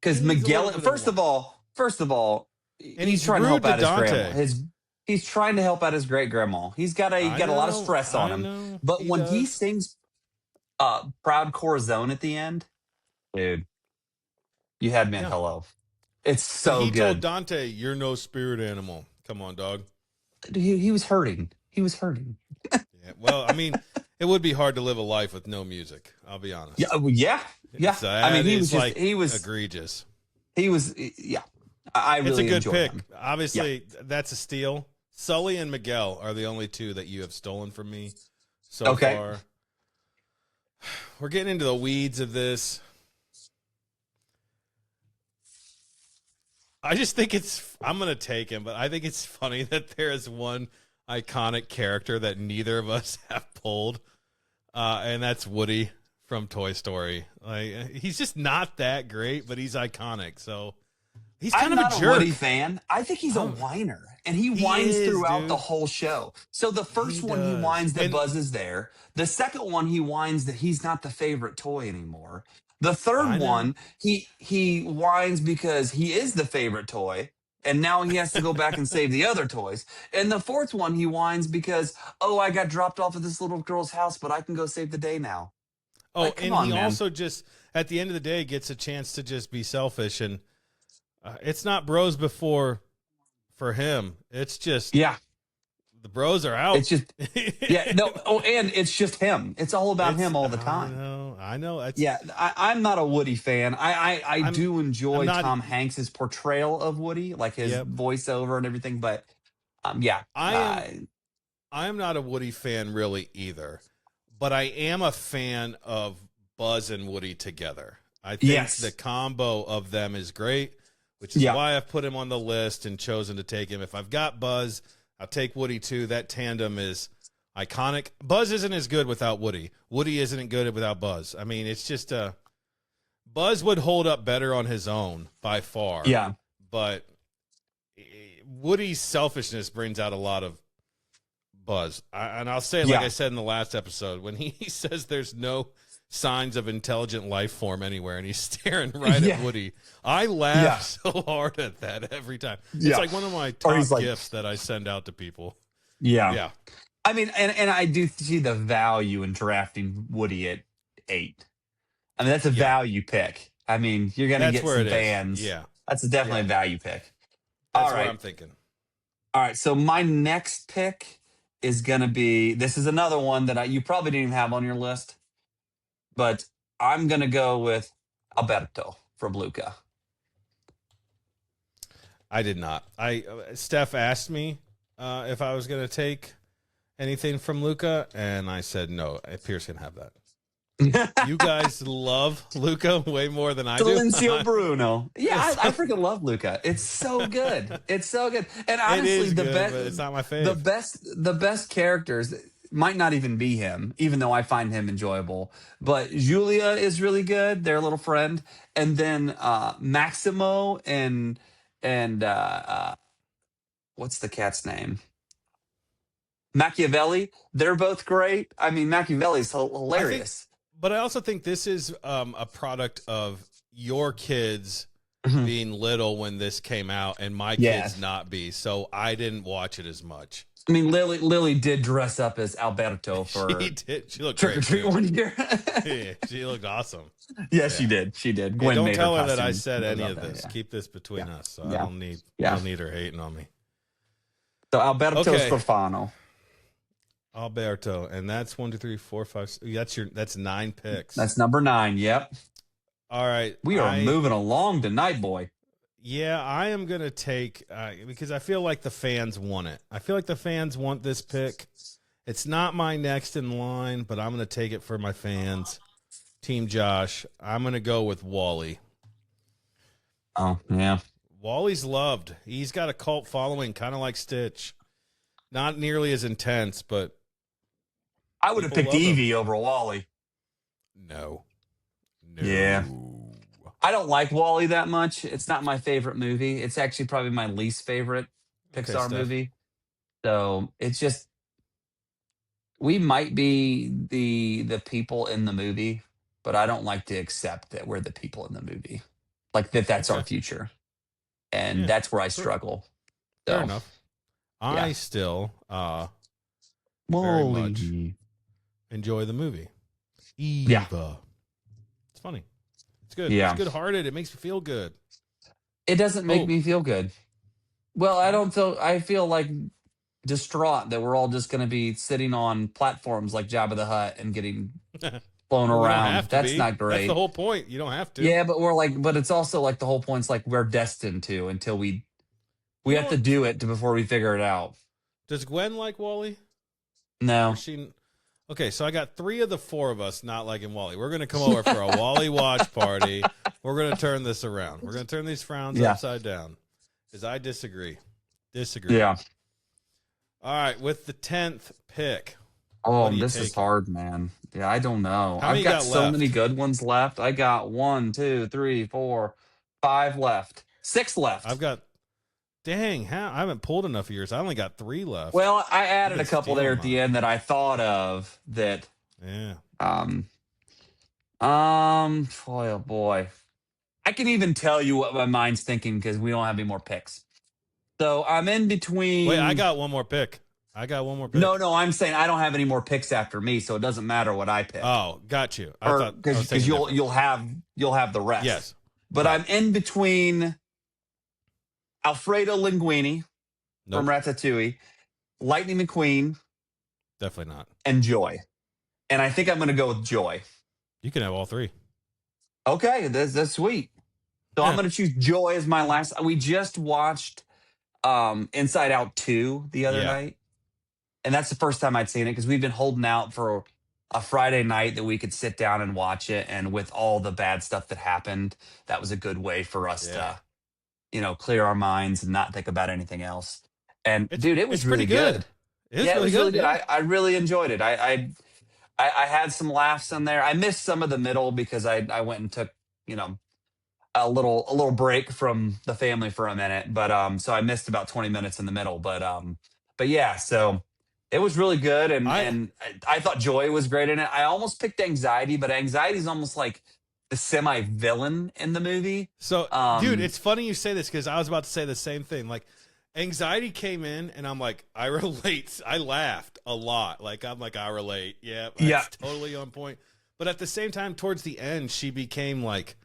Because He's a Miguel, little bit of a first of all, and he's he's trying to help rude to out his grandma. Dante. He's trying to help out his great grandma. He I got a lot of know, stress on I him. know, But he when he does. sings "Proud Corazon" at the end, dude, you had me at Yeah. hello. It's When so he told good. Dante, "You're no spirit animal." Come on, dog. He was hurting. He was hurting. Yeah. Well, I mean, it would be hard to live a life with no music. I'll be Yeah, honest. yeah, yeah. So I mean, that he was is just like egregious. yeah. I It's a really good enjoyed pick. him. Yeah. Obviously, that's a steal. Sully and Miguel are the only two that you have stolen from me so Okay. far. We're getting into the weeds of this. I just think I'm going to take him, but I think it's funny that there is one iconic character that neither of us have pulled, and that's Woody from Toy Story. Like, he's just not that great, but he's iconic. So he's kind I'm of a not a Woody jerk. fan. I think he's a Oh, whiner, and he he whines is, throughout the dude. whole show. So the He first one he does. whines that And Buzz is there. The second one he whines that he's not the favorite toy anymore. The third I know. one he whines because he is the favorite toy, and now he has to go back and save the other toys. And the fourth one he whines because, oh, I got dropped off at this little girl's house, but I can go save the day now. Oh, Like, come and he on, man. also just at the end of the day gets a chance to just be selfish, and it's not bros before for him. It's just Yeah, the bros are out. it's just yeah no. Oh, and it's just him. It's all about It's him all the I time. know, I know. It's Yeah, I'm not a Woody fan. I I'm do I'm enjoy not. Tom Hanks's portrayal of Woody, like his Yep, voiceover and everything. But yeah, I am. I am not a Woody fan really either, but I am a fan of Buzz and Woody together. I think the yes, combo of them is great, which is yeah, why I've put him on the list and chosen to take him. If I've got Buzz, I'll take Woody too. That tandem is iconic. Buzz isn't as good without Woody. Woody isn't good without Buzz. I mean, it's just Buzz would hold up better on his own by far, yeah, but Woody's selfishness brings out a lot of Buzz. And I'll say, like yeah, I said in the last episode, when he says there's no signs of intelligent life form anywhere and he's staring right at yeah, Woody, I yeah, laugh so hard at that every time. It's yeah. like one of my Or top he's like, gifts that I send out to people. yeah. Yeah. I mean, and I do see the value in drafting Woody at 8. I mean, that's a Yeah. value pick. I mean, you're gonna That's get where some it is. fans. Yeah. That's definitely a Yeah. value pick. All That's where right. I'm thinking. All right, so my next pick is gonna be. This is another one that you probably didn't even have on your list, but I'm gonna go with Alberto from Luca. I did not. Steph asked me if I was going to take anything from Luca, and I said no. Pierce can have that. You guys love Luca way more than I do. Silencio Bruno. Yeah, I So- freaking love Luca. It's so good. It's so good. And it honestly, is the good, but it's best, not my fave. the best characters might not even be him, even though I find him enjoyable. But Julia is really good, their little friend, and then Maximo and what's the cat's name? Machiavelli. They're both great. I mean, Machiavelli's I think, hilarious. but I also think this is a product of your kids being little when this came out, and my kids not be. So I didn't watch it as much. I mean, Lily did dress up as Alberto for she did. She looked trick or great treat too. one year. Yeah, she looked awesome. Yeah, she did. She did. Gwen don't made tell her that costume. I said any of that, this. yeah. Keep this between us. So Yeah. I don't need her hating on me. So Alberto Okay. Stefano. Alberto, and that's 1, 2, 3, 4, 5. That's 9 picks. That's number 9. Yep. All right. We are moving along tonight, boy. Yeah, I am gonna take because I feel like the fans want it. I feel like the fans want this pick. It's not my next in line, but I'm gonna take it for my fans. Team Josh, I'm gonna go with Wall-E. Oh yeah, Wally's loved. He's got a cult following, kind of like Stitch. Not nearly as intense, but I would have picked Evie over Wally. No. Yeah. I don't like Wall-E that much. It's not my favorite movie. It's actually probably my least favorite Pixar movie. So it's just, we might be the people in the movie, but I don't like to accept that we're the people in the movie. Like that's our future. And that's where I struggle. Fair enough. I still very much enjoy the movie. Eva. Yeah. It's funny. It's good. Yeah. It's good-hearted. It makes me feel good. It doesn't make me feel good. Well, I feel like distraught that we're all just going to be sitting on platforms like Jabba the Hutt and getting flown around. That's not great. That's the whole point. You don't have to. Yeah, but it's also like the whole point's like we're destined to until we have to do it before we figure it out. Does Gwen like Wall-E? No. Okay, so I got 3 of the 4 of us not liking Wall-E. We're going to come over for a Wall-E watch party. We're going to turn this around. We're going to turn these frowns upside down. Because I disagree. Yeah. All right, with the 10th pick. Oh, this is hard, man. Yeah, I don't know. I've got so many good ones left. I got 1, 2, 3, 4, 5 left. 6 left. I've got... Dang, I haven't pulled enough of yours. I only got 3 left. Well, I added a couple there at the end that I thought of that. Yeah. Oh boy. I can even tell you what my mind's thinking because we don't have any more picks. So I'm in between. Wait, I got one more pick. No, I'm saying I don't have any more picks after me, so it doesn't matter what I pick. Oh, got you. Because you'll have the rest. Yes. But I'm in between Alfredo Linguini from Ratatouille, Lightning McQueen. Definitely not. And Joy. And I think I'm going to go with Joy. You can have all 3. Okay, that's sweet. So I'm going to choose Joy as my last. We just watched Inside Out 2 the other night. And that's the first time I'd seen it because we've been holding out for a Friday night that we could sit down and watch it. And with all the bad stuff that happened, that was a good way for us to, clear our minds and not think about anything else. And dude, it was really good. It was really good. I really enjoyed it. I had some laughs in there. I missed some of the middle because I went and took, a little break from the family for a minute. But so I missed about 20 minutes in the middle. But yeah, so it was really good. And I thought Joy was great in it. I almost picked Anxiety, but Anxiety is almost like the semi-villain in the movie. So, dude, it's funny you say this because I was about to say the same thing. Like, Anxiety came in, and I'm like, I relate. I laughed a lot. Like, I'm like, I relate. Yeah, that's totally on point. But at the same time, towards the end, she became like...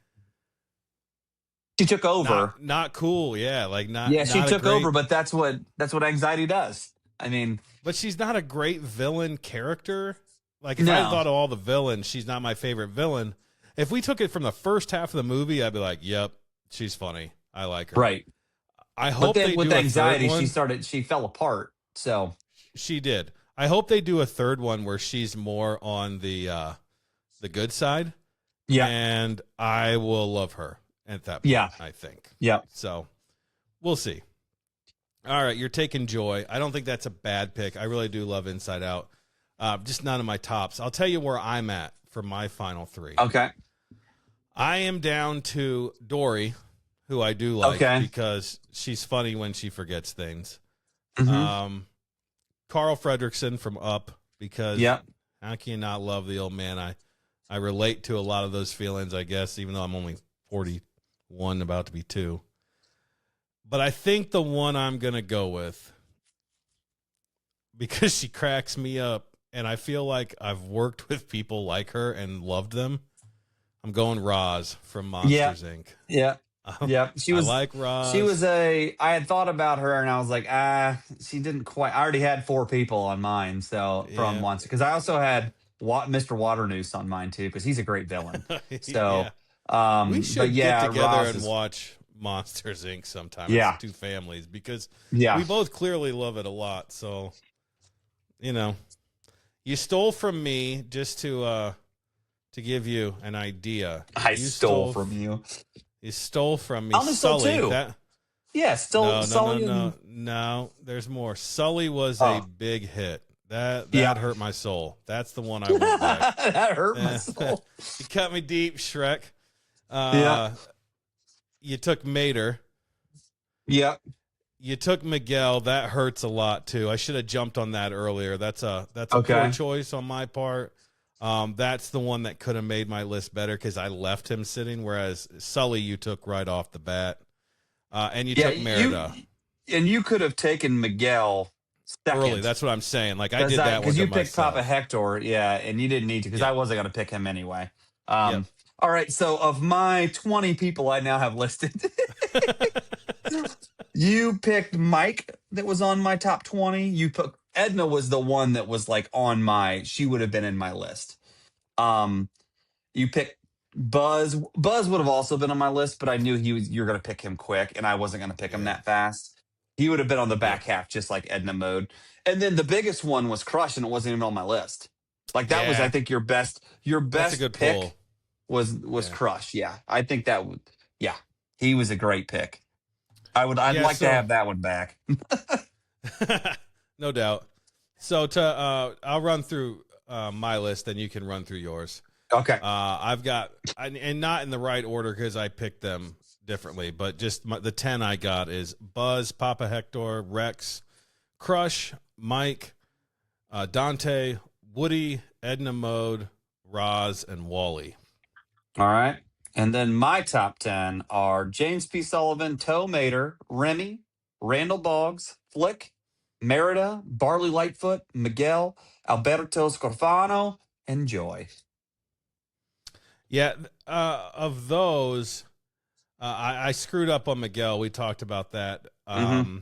She took over. Not cool, yeah. Like, not... Yeah, she took over, but that's what Anxiety does. I mean... But she's not a great villain character. Like, if I thought of all the villains, she's not my favorite villain. If we took it from the first half of the movie, I'd be like, yep, she's funny. I like her. Right. I hope then they with do Anxiety, a third one. she fell apart. So she did. I hope they do a third one where she's more on the good side. Yeah. And I will love her at that point, I think. Yeah. So we'll see. All right, you're taking Joy. I don't think that's a bad pick. I really do love Inside Out. Just none of my tops. I'll tell you where I'm at for my final 3. Okay. I am down to Dory, who I do like because she's funny when she forgets things. Mm-hmm. Carl Fredricksen from Up, because how can you not love the old man? I relate to a lot of those feelings, I guess, even though I'm only 40 one about to be two. But I think the one I'm going to go with, because she cracks me up, and I feel like I've worked with people like her and loved them, I'm going Roz from Monsters, Inc. Yeah. Yeah. I like Roz. I had thought about her and I was like, she didn't quite, I already had 4 people on mine. So from Yeah. once, because I also had Mr. Waternoose on mine too, because he's a great villain. Yeah. So, We but should get yeah, together Roz and is, watch Monsters, Inc. sometime. It's yeah. 2 families, because Yeah. we both clearly love it a lot. So, you know, you stole from me just to give you an idea. I You stole from you. You stole from me. I only stole Sully. 2. That Yeah. Still Sully. no. There's more. Sully was a Oh, big hit. That yeah. hurt my soul. That's the one I went back. That hurt my soul. You cut me deep, Shrek. Yeah. You took Mater. Yeah. You took Miguel. That hurts a lot too. I should have jumped on that earlier. That's a Okay. poor choice on my part. That's the one that could have made my list better because I left him sitting. Whereas Sully, you took right off the bat, and you took Merida And you could have taken Miguel early. second. That's what I'm saying. Like I did that one Because to you picked myself. Papa Hector, yeah, and you didn't need to because I Yep. wasn't going to pick him anyway. Yep. All right, so of my 20 people I now have listed, you picked Mike that was on my top 20. You put Edna was the one that was like she would have been in my list. Um, you picked Buzz. Buzz would have also been on my list, but I knew you were going to pick him quick, and I wasn't going to pick him Yeah. that fast. He would have been on the Yeah. back half, just like Edna mode. And then the biggest one was Crush, and it wasn't even on my list. Like that was, I Yeah. think, your best That's a good pick pull. was Yeah. Crush. Yeah, I think that would. Yeah, he was a great pick. I'd Yeah. like to So have that one back. no doubt. So I'll run through my list, then you can run through yours. Okay. I've got, and not in the right order because I picked them differently, but just the 10 I got is Buzz, Papa Hector, Rex, Crush, Mike, Dante, Woody, Edna Mode, Roz, and Wally. All right. And then my top 10 are James P. Sullivan, Toe Mater, Remy, Randall Boggs, Flick, Merida, Barley Lightfoot, Miguel, Alberto Scorfano, and Joy. Yeah, of those, I screwed up on Miguel. We talked about that. I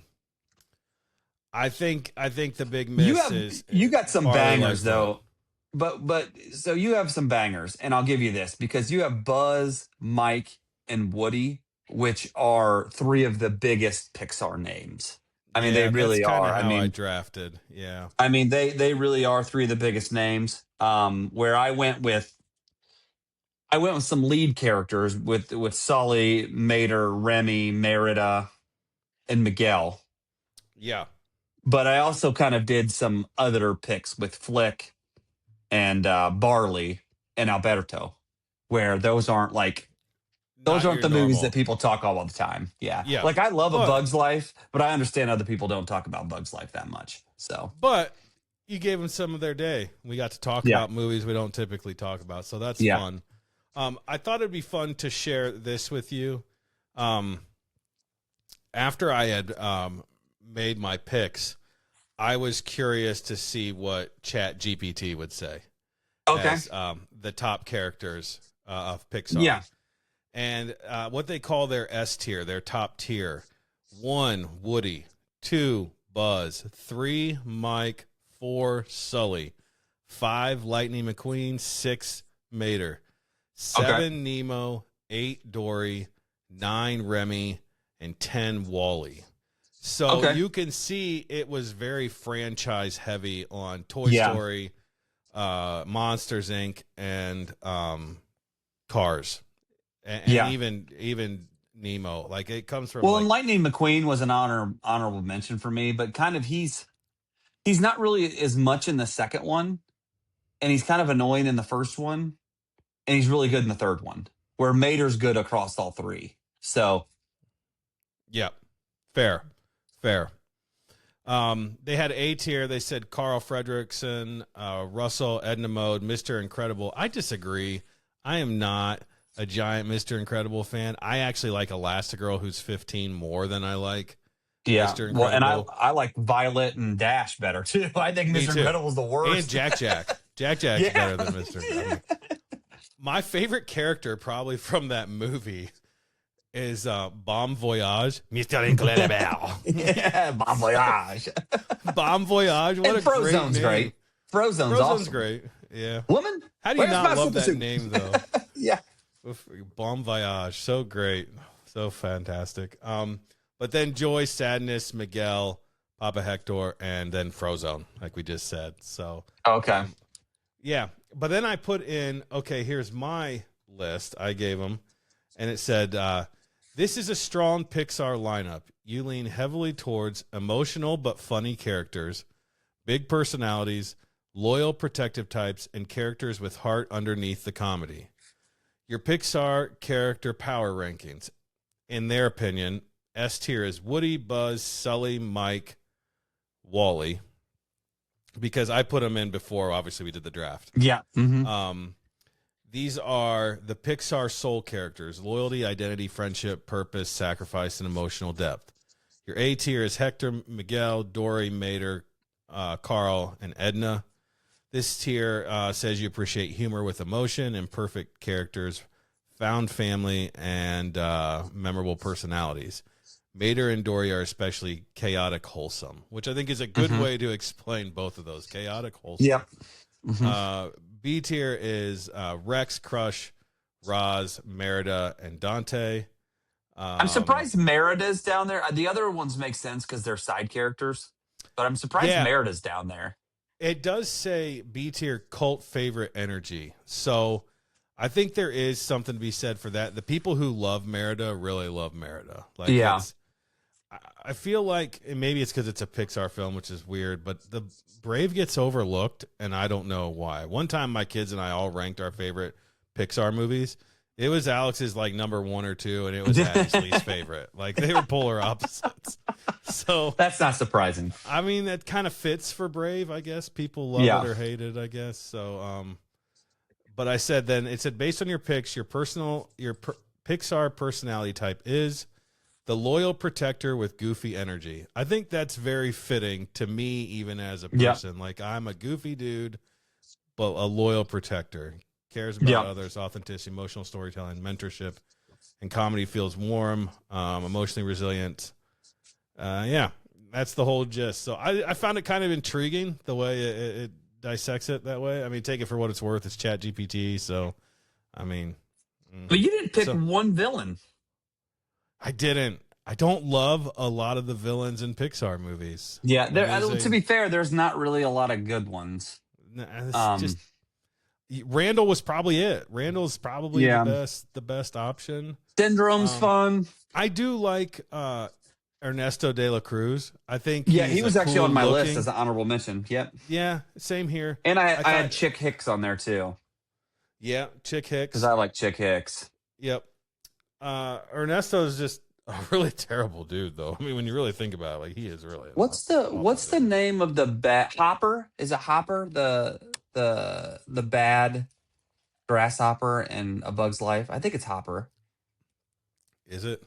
think the big miss is you got some Barley bangers Lightfoot. though. But so you have some bangers, and I'll give you this because you have Buzz, Mike, and Woody, which are 3 of the biggest Pixar names. I mean, they Yeah, that's really kind are. of how I drafted. Yeah. I mean, they really are 3 of the biggest names. Where I went with some lead characters with Sully, Mater, Remy, Merida, and Miguel. Yeah. But I also kind of did some other picks with Flick and Barley and Alberto, where those aren't Not your the movies normal. that people talk all the time. Yeah. Yeah. Like I love A But- Bug's Life, but I understand other people don't talk about Bug's Life that much. So But you gave them some of their day. We got to talk about movies we don't typically talk about, so that's fun. I thought it'd be fun to share this with you. After I had made my picks, I was curious to see what Chat GPT would say. Okay. As the top characters of Pixar. Yeah. And what they call their S tier, their top tier. 1, Woody. 2, Buzz. 3, Mike. 4, Sully. 5, Lightning McQueen. 6, Mater. 7, Nemo. 8, Dory. 9, Remy. And 10, Wally. So you can see it was very franchise heavy on Toy Story, Monsters Inc., and Cars. And even Nemo. Like it comes from and Lightning McQueen was an honorable mention for me, but kind of he's not really as much in the second one, and he's kind of annoying in the first one, and he's really good in the third one, where Mater's good across all 3. So yeah, fair. They had A tier. They said Carl Fredricksen, Russell, Edna Mode, Mr. Incredible. I disagree. I am not a giant Mr. Incredible fan. I actually like Elastigirl, who's 15, more than I like Yeah. Mr. Well, and Incredible. I like Violet and Dash better too. I think Me Mr. too. Incredible's the And worst. Jack Jack. Jack Jack's Yeah. better than Mr. Incredible. My favorite character probably from that movie is Bon Voyage, Mr. Incredible. Yeah, Bon Voyage. Bon Voyage, what And a great Frozone's name. great. Frozone's awesome. Great. Yeah. Woman, How do you where's not my love super that suit? name though? Yeah. Bon Voyage, so great, so fantastic. But then Joy, Sadness, Miguel, Papa Hector, and then Frozone, like we just said. So Okay. yeah. But then I put in, okay, here's my list I gave them, and it said, this is a strong Pixar lineup. You lean heavily towards emotional but funny characters, big personalities, loyal protective types, and characters with heart underneath the comedy. Your Pixar character power rankings, in their opinion, S tier is Woody, Buzz, Sully, Mike, Wally, because I put them in before, obviously, we did the draft. Yeah. Mm-hmm. These are the Pixar soul characters: loyalty, identity, friendship, purpose, sacrifice, and emotional depth. Your A tier is Hector, Miguel, Dory, Mater, Carl, and Edna. This tier says you appreciate humor with emotion, imperfect characters, found family, and memorable personalities. Mater and Dory are especially chaotic, wholesome, which I think is a good way to explain both of those. Chaotic, wholesome. Yep. Mm-hmm. B tier is Rex, Crush, Roz, Merida, and Dante. I'm surprised Merida's down there. The other ones make sense because they're side characters, but I'm surprised Yeah. Merida's down there. It does say B tier cult favorite energy. So I think there is something to be said for that. The people who love Merida really love Merida. Like, Yeah. I feel like, and maybe it's because it's a Pixar film, which is weird, but the Brave gets overlooked, and I don't know why. One time my kids and I all ranked our favorite Pixar movies. It was Alex's like number 1 or 2, and it was Abby's least favorite. Like, they were polar opposites. So That's not surprising. I mean, that kind of fits for Brave, I guess. People love it or hate it, I guess. So, but I said then, it said, based on your picks, your Pixar personality type is the loyal protector with goofy energy. I think that's very fitting to me, even as a person. Like, I'm a goofy dude, but a loyal protector. Cares about others, authenticity, emotional storytelling, mentorship, and comedy. Feels warm, emotionally resilient. Yeah, that's the whole gist. So I found it kind of intriguing the way it dissects it that way. I mean, take it for what it's worth. It's Chat GPT. So, I mean. But you didn't pick one villain. I didn't. I don't love a lot of the villains in Pixar movies. Yeah, to be fair, there's not really a lot of good ones. Just Randall was probably it. Randall's probably the best option. Syndrome's fun. I do like Ernesto de la Cruz. I think he was actually on my list as an honorable mention. Yep. Yeah, same here. And I had Chick Hicks on there too. Yeah, Chick Hicks. Because I like Chick Hicks. Yep. Ernesto is just a really terrible dude, though. I mean, when you really think about it, like, he is really. What's the name of the bad Hopper? Is it Hopper the bad grasshopper in A Bug's Life? I think it's Hopper. Is it?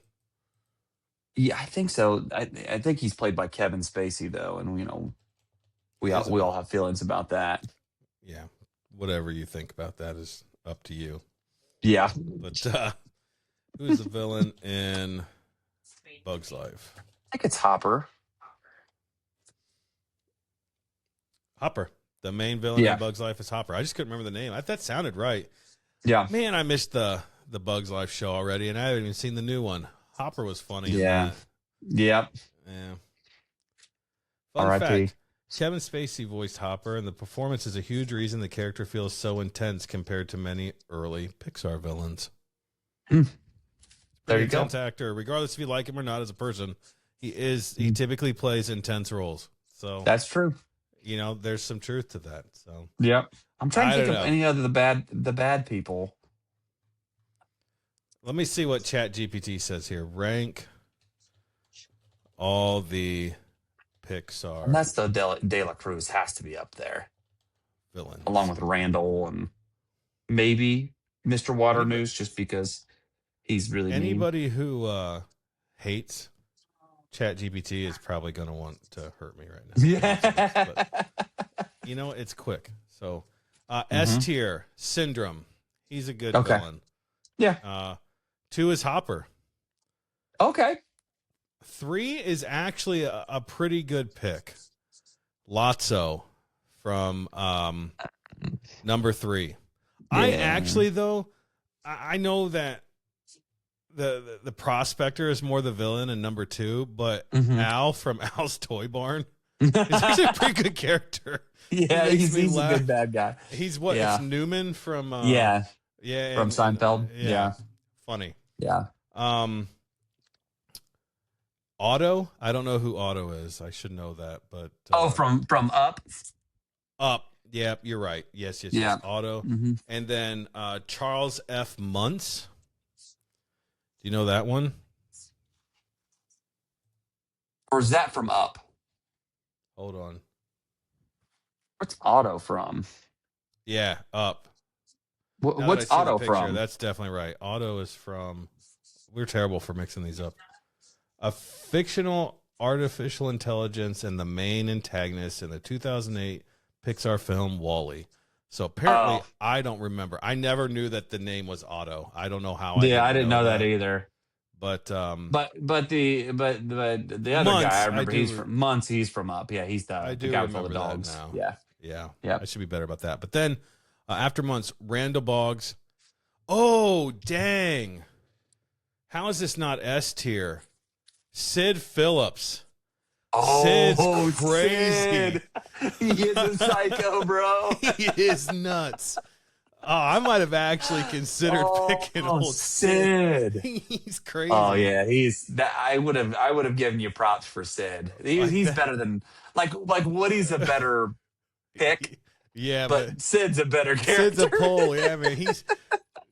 Yeah, I think so. I think he's played by Kevin Spacey, though, and we all have feelings about that. Yeah, whatever you think about that is up to you. Yeah, but who's the villain in Bug's Life? I think it's Hopper. Hopper, the main villain in Bug's Life is Hopper. I just couldn't remember the name. That sounded right. Yeah, man, I missed the Bug's Life show already, and I haven't even seen the new one. Hopper was funny. Yeah. Yep. Yeah. Fun fact: Kevin Spacey voiced Hopper, and the performance is a huge reason the character feels so intense compared to many early Pixar villains. There you go. Intense actor, regardless if you like him or not as a person, he typically plays intense roles. So that's true. There's some truth to that. So yep. I'm trying to think of any other the bad people. Let me see what Chat GPT says here. Rank all the Pixar. And that's the De La Cruz has to be up there. Villains. Along with Randall and maybe Mr. Water Anybody, News, just because he's really mean. anybody who hates ChatGPT is probably going to want to hurt me right now. Yeah. But it's quick. So S Hmm. tier, Syndrome. He's a good Okay. villain. Yeah. 2 is Hopper. Okay. 3 is actually a pretty good pick. Lotso from number 3. I actually, though, I know that the prospector is more the villain in number 2, but Al from Al's Toy Barn is actually a pretty good character. Yeah, He makes me he's a laugh. good bad guy. He's what? Yeah. It's Newman from Yeah, yeah, from Seinfeld. Yeah. funny. Yeah. Otto, I don't know who Otto is. I should know that, but From Up. Up. Yeah, you're right. Yes, Yeah. Otto. Hmm. And then Charles F. Muntz. Do you know that one? Or is that from Up? Hold on. What's Otto from? Yeah, Up. Now that I What's see the Otto picture, from? that's definitely right. Otto is from. We're terrible for mixing these up. A fictional artificial intelligence and the main antagonist in the 2008 Pixar film WALL-E. So apparently, I don't remember. I never knew that the name was Otto. I don't know how. I didn't know that either. But the other Muntz, guy, I remember he's from Muntz. He's from Up. Yeah, he's I the do guy with all the remember that dogs. now. Yeah. I should be better about that. But then after Muntz, Randall Boggs. Oh dang! How is this not S tier? Sid Phillips. Oh, Sid's crazy. Sid. He is a psycho, bro. He is nuts. Oh, I might have actually considered picking old Sid. He's crazy. Oh yeah, he's that. I would have given you props for Sid. He's better than like Woody's a better pick. Yeah, but Sid's a better character. Sid's a pole. Yeah, man, he's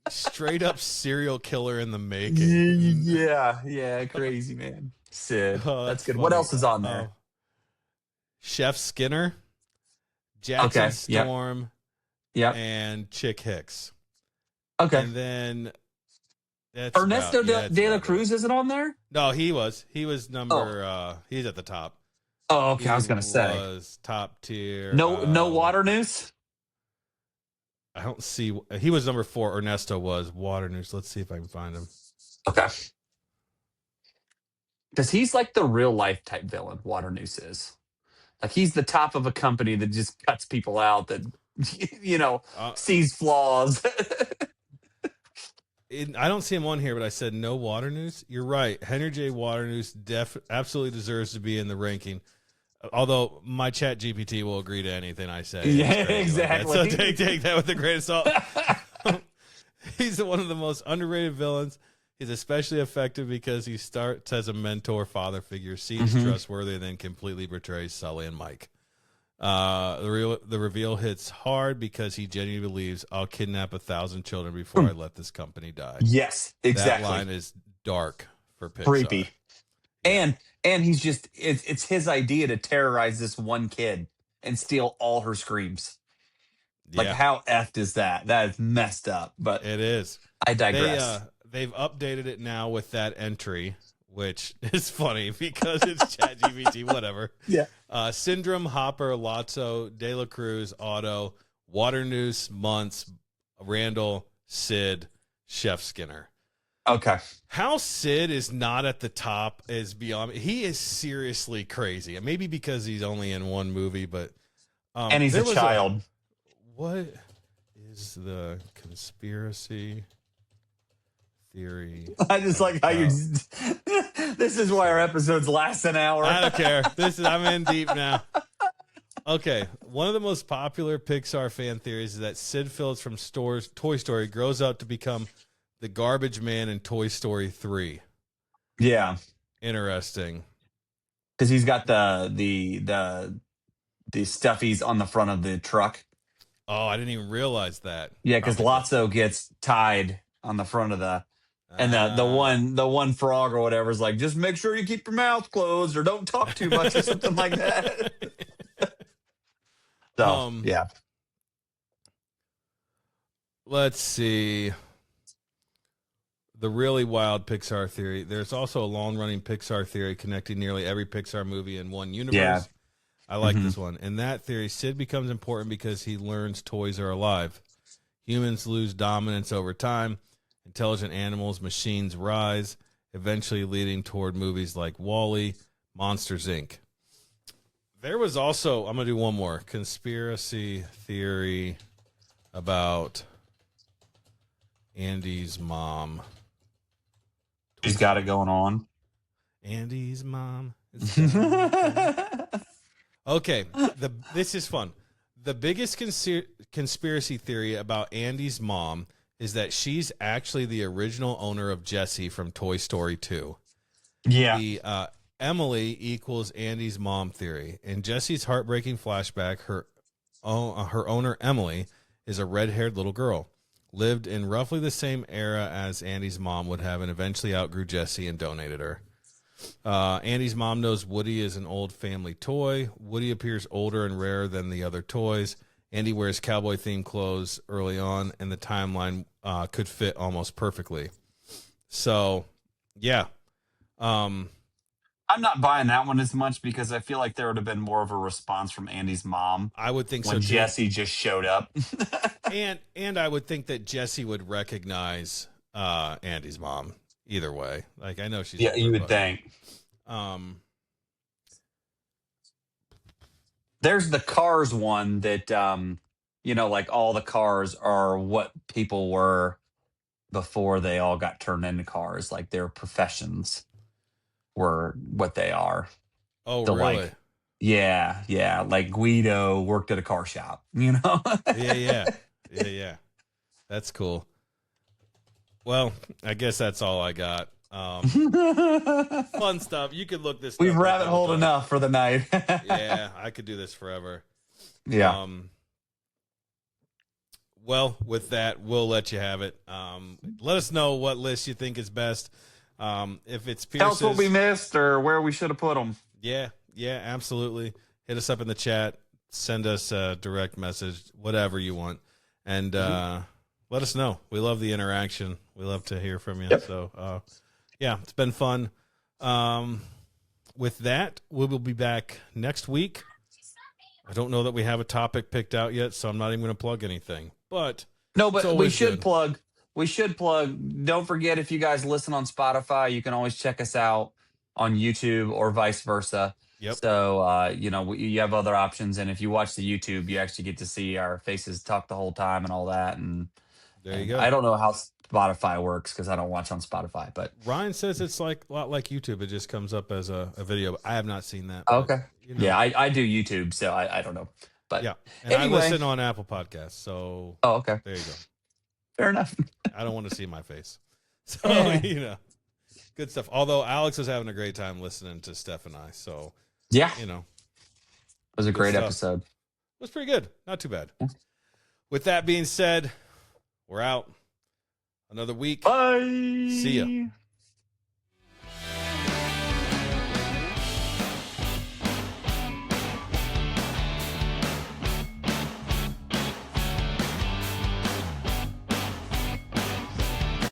straight up serial killer in the making. Yeah, crazy man. Sid. That's good. Funny. What else is on there? Chef Skinner, Jackson Storm, and Chick Hicks. Okay. And then that's Ernesto de la Cruz isn't on there? No, he was. He was number he's at the top. Oh, okay. I was gonna say was top tier. No Water News? I don't see. He was number 4. Ernesto was Water News. Let's see if I can find him. Okay. Because he's like the real life type villain, Water News is. Like he's the top of a company that just cuts people out that, sees flaws. I don't see him on here, but I said no Water News. You're right. Henry J. Water News absolutely deserves to be in the ranking. Although my chat GPT will agree to anything I say. Yeah, exactly. Like so take that with a grain of salt. He's one of the most underrated villains. He's especially effective because he starts as a mentor father figure, seems trustworthy, and then completely betrays Sully and Mike. The reveal hits hard because he genuinely believes I'll kidnap 1,000 children before I let this company die. Yes, exactly. That line is dark for Pixar. Creepy. And he's just it's his idea to terrorize this one kid and steal all her screams. Like how effed is that? That is messed up. But it is. I digress. They've updated it now with that entry, which is funny because it's ChatGPT, whatever. Yeah. Syndrome, Hopper, Lotso, De La Cruz, Otto, Water News, Muntz, Randall, Sid, Chef Skinner. Okay. How Sid is not at the top is beyond me. He is seriously crazy. Maybe because he's only in one movie, but and he's a child. What is the conspiracy theory? I just like how you. This is why our episodes last an hour. I don't care. I'm in deep now. Okay, one of the most popular Pixar fan theories is that Sid Phillips from Toy Story grows up to become the garbage man in Toy Story 3. Yeah, interesting. Because he's got the stuffies on the front of the truck. Oh, I didn't even realize that. Yeah, because Lotso gets tied on the front of the, and the one frog or whatever is like, just make sure you keep your mouth closed or don't talk too much or something like that. So yeah. let's see. The really wild Pixar theory. There's also a long-running Pixar theory connecting nearly every Pixar movie in one universe. Yeah. I like this one. In that theory, Sid becomes important because he learns toys are alive. Humans lose dominance over time. Intelligent animals, machines rise, eventually leading toward movies like WALL-E, Monsters, Inc. There was also, I'm going to do one more, conspiracy theory about Andy's mom. She's got it going on. Andy's mom. Okay, this is fun. The biggest conspiracy theory about Andy's mom is that she's actually the original owner of Jessie from Toy Story 2. Yeah. The Emily equals Andy's mom theory. In Jessie's heartbreaking flashback, her owner, Emily, is a red-haired little girl. Lived in roughly the same era as Andy's mom would have and eventually outgrew Jessie and donated her. Andy's mom knows Woody is an old family toy. Woody appears older and rarer than the other toys. Andy wears cowboy-themed clothes early on, and the timeline could fit almost perfectly. So, yeah. I'm not buying that one as much because I feel like there would have been more of a response from Andy's mom. I would think so when too. Jessie just showed up. and I would think that Jessie would recognize Andy's mom either way. Like, I know she's yeah, you would think. There's the Cars one that like all the cars are what people were before they all got turned into cars. Like their professions were what they are. Oh, So really? like, yeah. Like Guido worked at a car shop, Yeah. That's cool. Well, I guess that's all I got. Fun stuff. You could look this stuff We've up rabbit holed anytime. enough for the night. Yeah, I could do this forever. Yeah. Well, with that, we'll let you have it. Let us know what list you think is best. If it's Pierce's, Tell us what we missed or where we should have put them. Yeah, absolutely. Hit us up in the chat. Send us a direct message, whatever you want. And let us know. We love the interaction. We love to hear from you. Yep. So, yeah, it's been fun. With that, we will be back next week. I don't know that we have a topic picked out yet, so I'm not even going to plug anything. But we should plug. We should plug. Don't forget, if you guys listen on Spotify, you can always check us out on YouTube or vice versa. Yep. So, you have other options. And if you watch the YouTube, you actually get to see our faces talk the whole time and all that. And there you go. I don't know how Spotify works because I don't watch on Spotify. But Ryan says it's like a lot like YouTube. It just comes up as a video. I have not seen that. Okay. But, Yeah, I do YouTube, so I don't know. But yeah, and anyway. I listen on Apple Podcasts. So okay. There you go. Fair enough. I don't want to see my face. So, good stuff. Although Alex was having a great time listening to Steph and I. So, yeah. It was a great episode. It was pretty good. Not too bad. Yeah. With that being said, we're out. Another week. Bye. See ya.